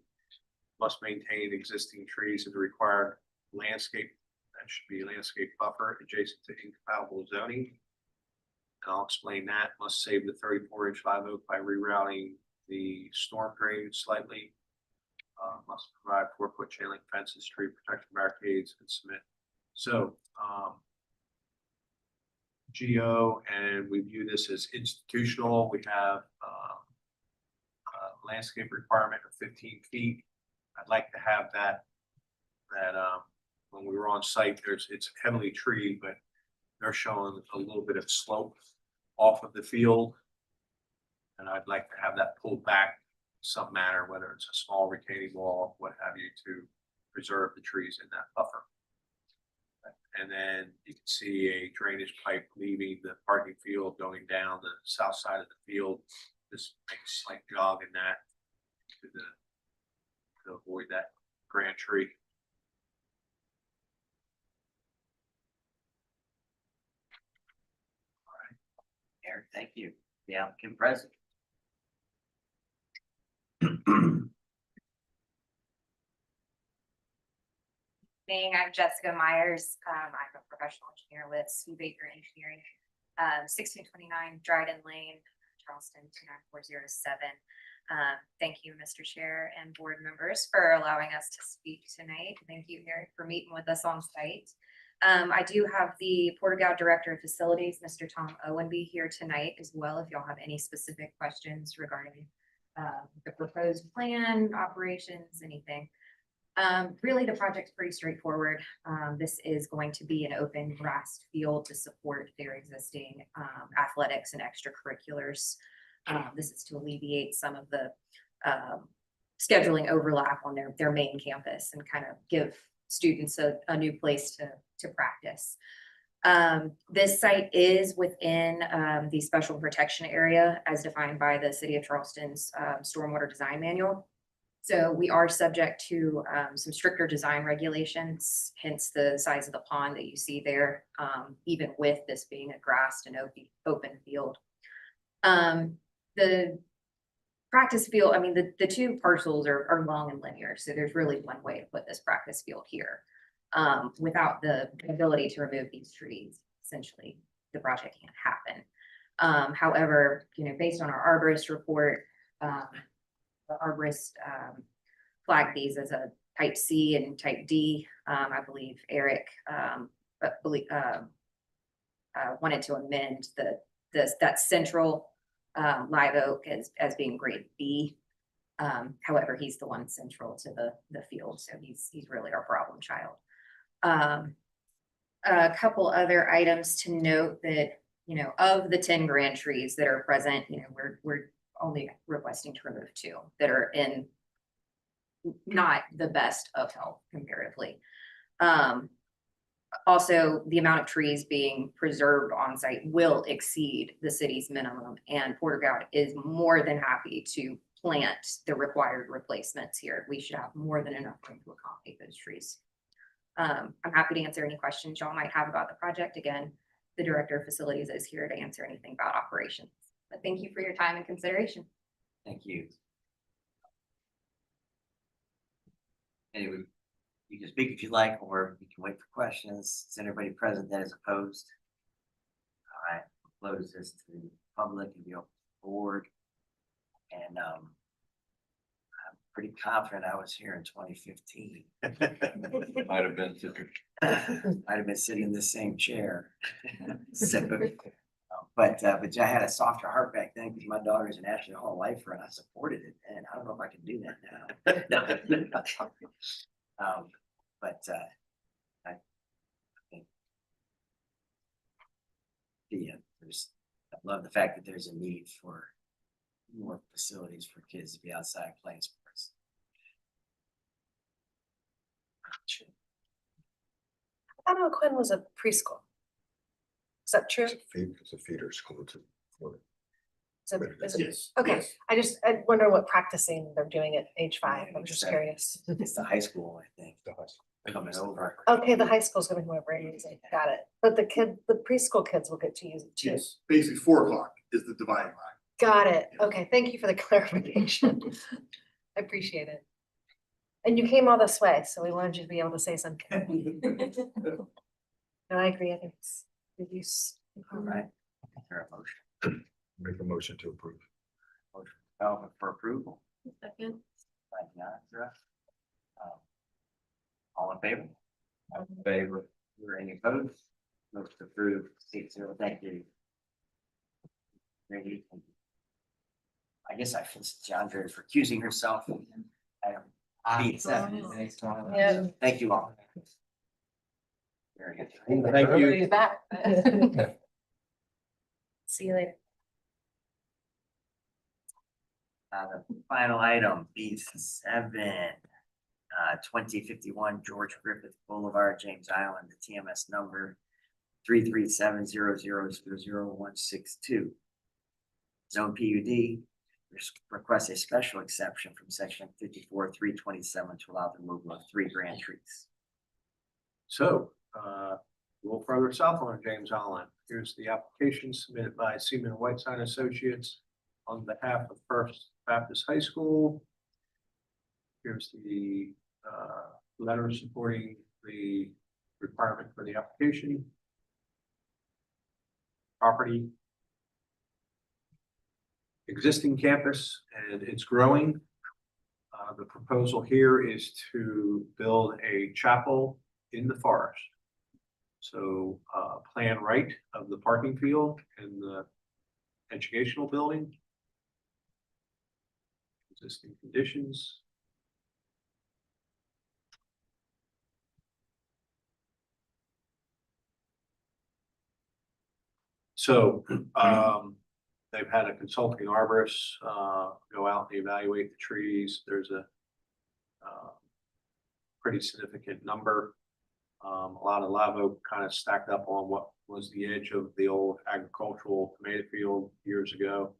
Must maintain existing trees in the required landscape. That should be landscape buffer adjacent to incompatible zoning. And I'll explain that. Must save the 34-inch live oak by rerouting the storm drain slightly. Must provide 4-foot chain link fences, tree protection barricades, and cement. So GO, and we view this as institutional. We have a landscape requirement of 15 feet. I'd like to have that when we were on site, it's heavily treed, but they're showing a little bit of slope off of the field. And I'd like to have that pulled back some manner, whether it's a small retaining wall, what have you, to preserve the trees in that buffer. And then you can see a drainage pipe leaving the parking field going down the south side of the field. Just make a slight jog in that to avoid that grand tree.
All right, Eric, thank you. The applicant present.
I'm Jessica Myers. I'm a professional engineer with Baker Engineering, 1629 Dryden Lane, Charleston 29407. Thank you, Mr. Chair and board members, for allowing us to speak tonight. Thank you, Eric, for meeting with us on site. I do have the Porter-Gaud Director of Facilities, Mr. Tom Owenby, here tonight as well, if y'all have any specific questions regarding the proposed plan, operations, anything. Really, the project's pretty straightforward. This is going to be an open grass field to support their existing athletics and extracurriculars. This is to alleviate some of the scheduling overlap on their main campus and kind of give students a new place to practice. This site is within the special protection area as defined by the City of Charleston's Stormwater Design Manual. So we are subject to some stricter design regulations, hence the size of the pond that you see there, even with this being a grassed and open field. The practice field, I mean, the 2 parcels are long and linear, so there's really one way to put this practice field here. Without the ability to remove these trees, essentially, the project can't happen. However, based on our arborist report, the arborist flagged these as a type C and type D. I believe Eric wanted to amend that central live oak as being grade B. However, he's the one central to the field, so he's really our problem child. A couple other items to note that, of the 10 grand trees that are present, we're only requesting to remove 2 that are in not the best of health comparatively. Also, the amount of trees being preserved on site will exceed the city's minimum, and Porter-Gaud is more than happy to plant the required replacements here. We should have more than enough room to accommodate those trees. I'm happy to answer any questions y'all might have about the project. Again, the Director of Facilities is here to answer anything about operations. But thank you for your time and consideration.
Thank you. Anyway, you can speak if you like, or you can wait for questions. Is anybody present that is opposed? All right, we'll close this to the public and the board. And pretty confident I was here in 2015.
Might have been to
I'd have been sitting in the same chair. So, but I had a softer heart back then because my daughter's a National Hall lifer and I supported it. And I don't know if I can do that now. I think I love the fact that there's a need for more facilities for kids to be outside playing sports.
I don't know Quinn was a preschool. Is that true?
It's a feeder school to.
Is it-
Yes.
Okay, I wonder what practicing they're doing at age 5. I'm just curious.
It's the high school, I think, coming over.
Okay, the high school's gonna come over and use it. Got it. But the preschool kids will get to use it too.
Yes, basically 4 o'clock is the dividing line.
Got it. Okay, thank you for the clarification. I appreciate it. And you came all this way, so we wanted you to be able to say something. No, I agree. I think it's good use.
All right. Is there a motion?
Make a motion to approve.
Motion for approval.
Second.
By Deandra. All in favor?
favor.
Or any opposed? Motion approved, 6-0. Thank you. Ready? I guess I feel Deandra for accusing herself. Beat 7.
Yeah.
Thank you all. Very good.
Thank you.
Everybody's back. See you later.
The final item, B7, 2051 George Griffith Boulevard, James Island, the TMS number 33700000162. Zone PUD requests a special exception from section 54-327 to allow the removal of 3 grand trees.
So, a little further south on James Island, here's the application submitted by Seaman Whiteside Associates on behalf of First Baptist High School. Here's the letter supporting the requirement for the application. Property. Existing campus, and it's growing. The proposal here is to build a chapel in the forest. So plan right of the parking field and the educational building. Existing conditions. So they've had a consulting arborist go out and evaluate the trees. There's a pretty significant number. A lot of live oak kind of stacked up on what was the edge of the old agricultural tomato field years ago.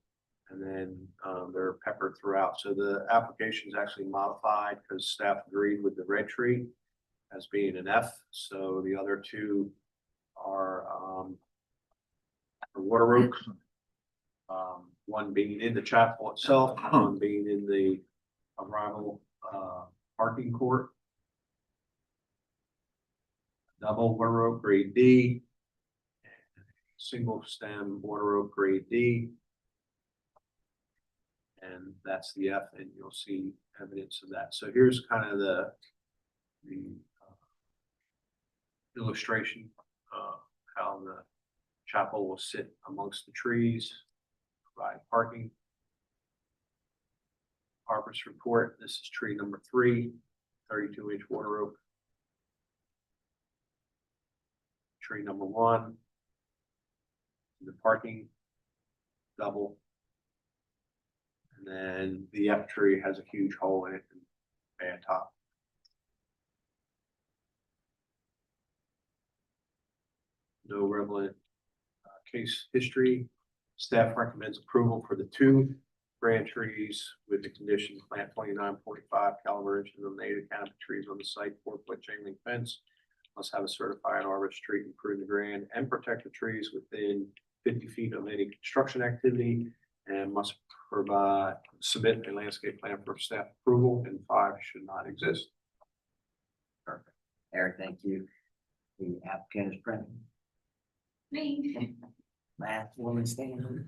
And then they're peppered throughout. So the application is actually modified because staff agreed with the red tree as being an F. So the other 2 are water oak. One being in the chapel itself, one being in the arrival parking court. Double water oak grade D, single stem water oak grade D. And that's the F, and you'll see evidence of that. So here's kind of the illustration of how the chapel will sit amongst the trees, provide parking. Arborist report, this is tree number 3, 32-inch water oak. Tree number 1, the parking double. And then the F tree has a huge hole in it and bad top. No relevant case history. Staff recommends approval for the 2 grand trees with the condition plant 29.5 caliber inches of native canopy trees on the site, 4-foot chain link fence. Must have a certified arborist treat and prune the grand and protect the trees within 50 feet of any construction activity, and must submit a landscape plan for staff approval, and 5 should not exist.
Perfect. Eric, thank you. The applicant is present.
Me.
Last woman standing.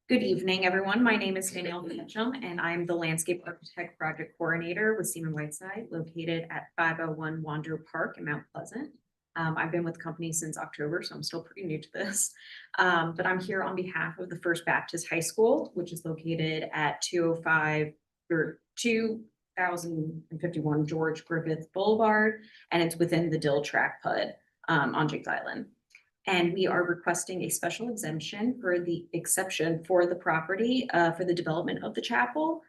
Good evening, everyone. My name is Danielle Ketchum, and I'm the Landscape Architect Project Coordinator with Seaman Whiteside, located at 501 Wander Park in Mount Pleasant. I've been with the company since October, so I'm still pretty new to this. But I'm here on behalf of the First Baptist High School, which is located at 205 or 2051 George Griffith Boulevard, and it's within the Dill Track PUD on Jake's Island. And we are requesting a special exemption for the exception for the property for the development of the chapel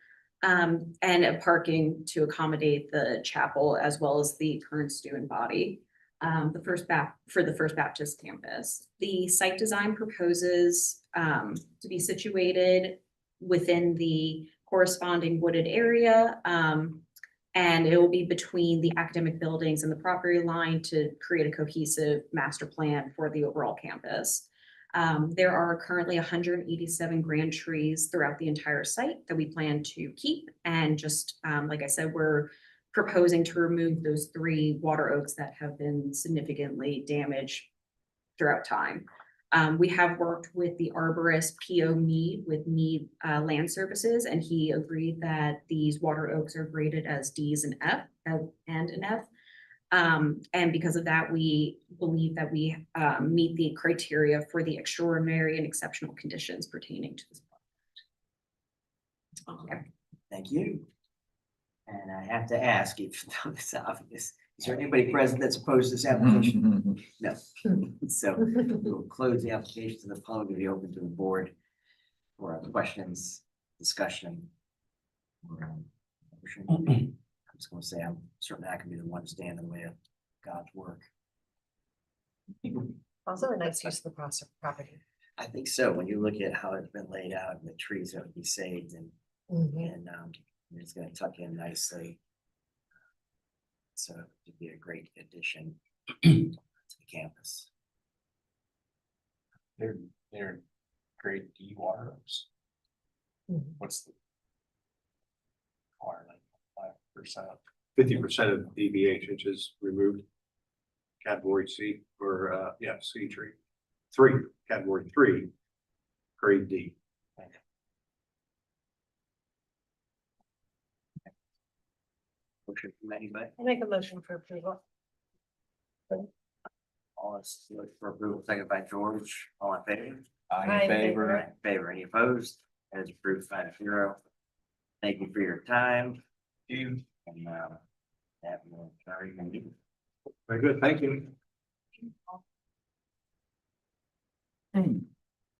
and a parking to accommodate the chapel as well as the current student body. For the First Baptist campus. The site design proposes to be situated within the corresponding wooded area. And it will be between the academic buildings and the property line to create a cohesive master plan for the overall campus. There are currently 187 grand trees throughout the entire site that we plan to keep. And just like I said, we're proposing to remove those 3 water oaks that have been significantly damaged throughout time. We have worked with the arborist P.O. Mead with Mead Land Services, and he agreed that these water oaks are graded as Ds and an F. And because of that, we believe that we meet the criteria for the extraordinary and exceptional conditions pertaining to this project. Okay.
Thank you. And I have to ask, if it's obvious, is there anybody present that's opposed to this application? No. So we'll close the application to the public and be open to the board for questions, discussion. I'm just gonna say, I'm certainly not gonna be the one to stand in the way of God's work.
Also a nice use of the property.
I think so. When you look at how it's been laid out and the trees that would be saved and it's gonna tuck in nicely. So it'd be a great addition to the campus.
They're grade D water oaks. What's the water, like 5%?
50% of the DBH is removed. Category C or C tree. 3, category 3, grade D.
Motion from anybody?
I make a motion for approval.
All is for approval, second by George, all in favor?
Aye. In favor.
In favor, any opposed? That is approved 5-0. Thank you for your time. And have a very good meeting.
Very good, thank you.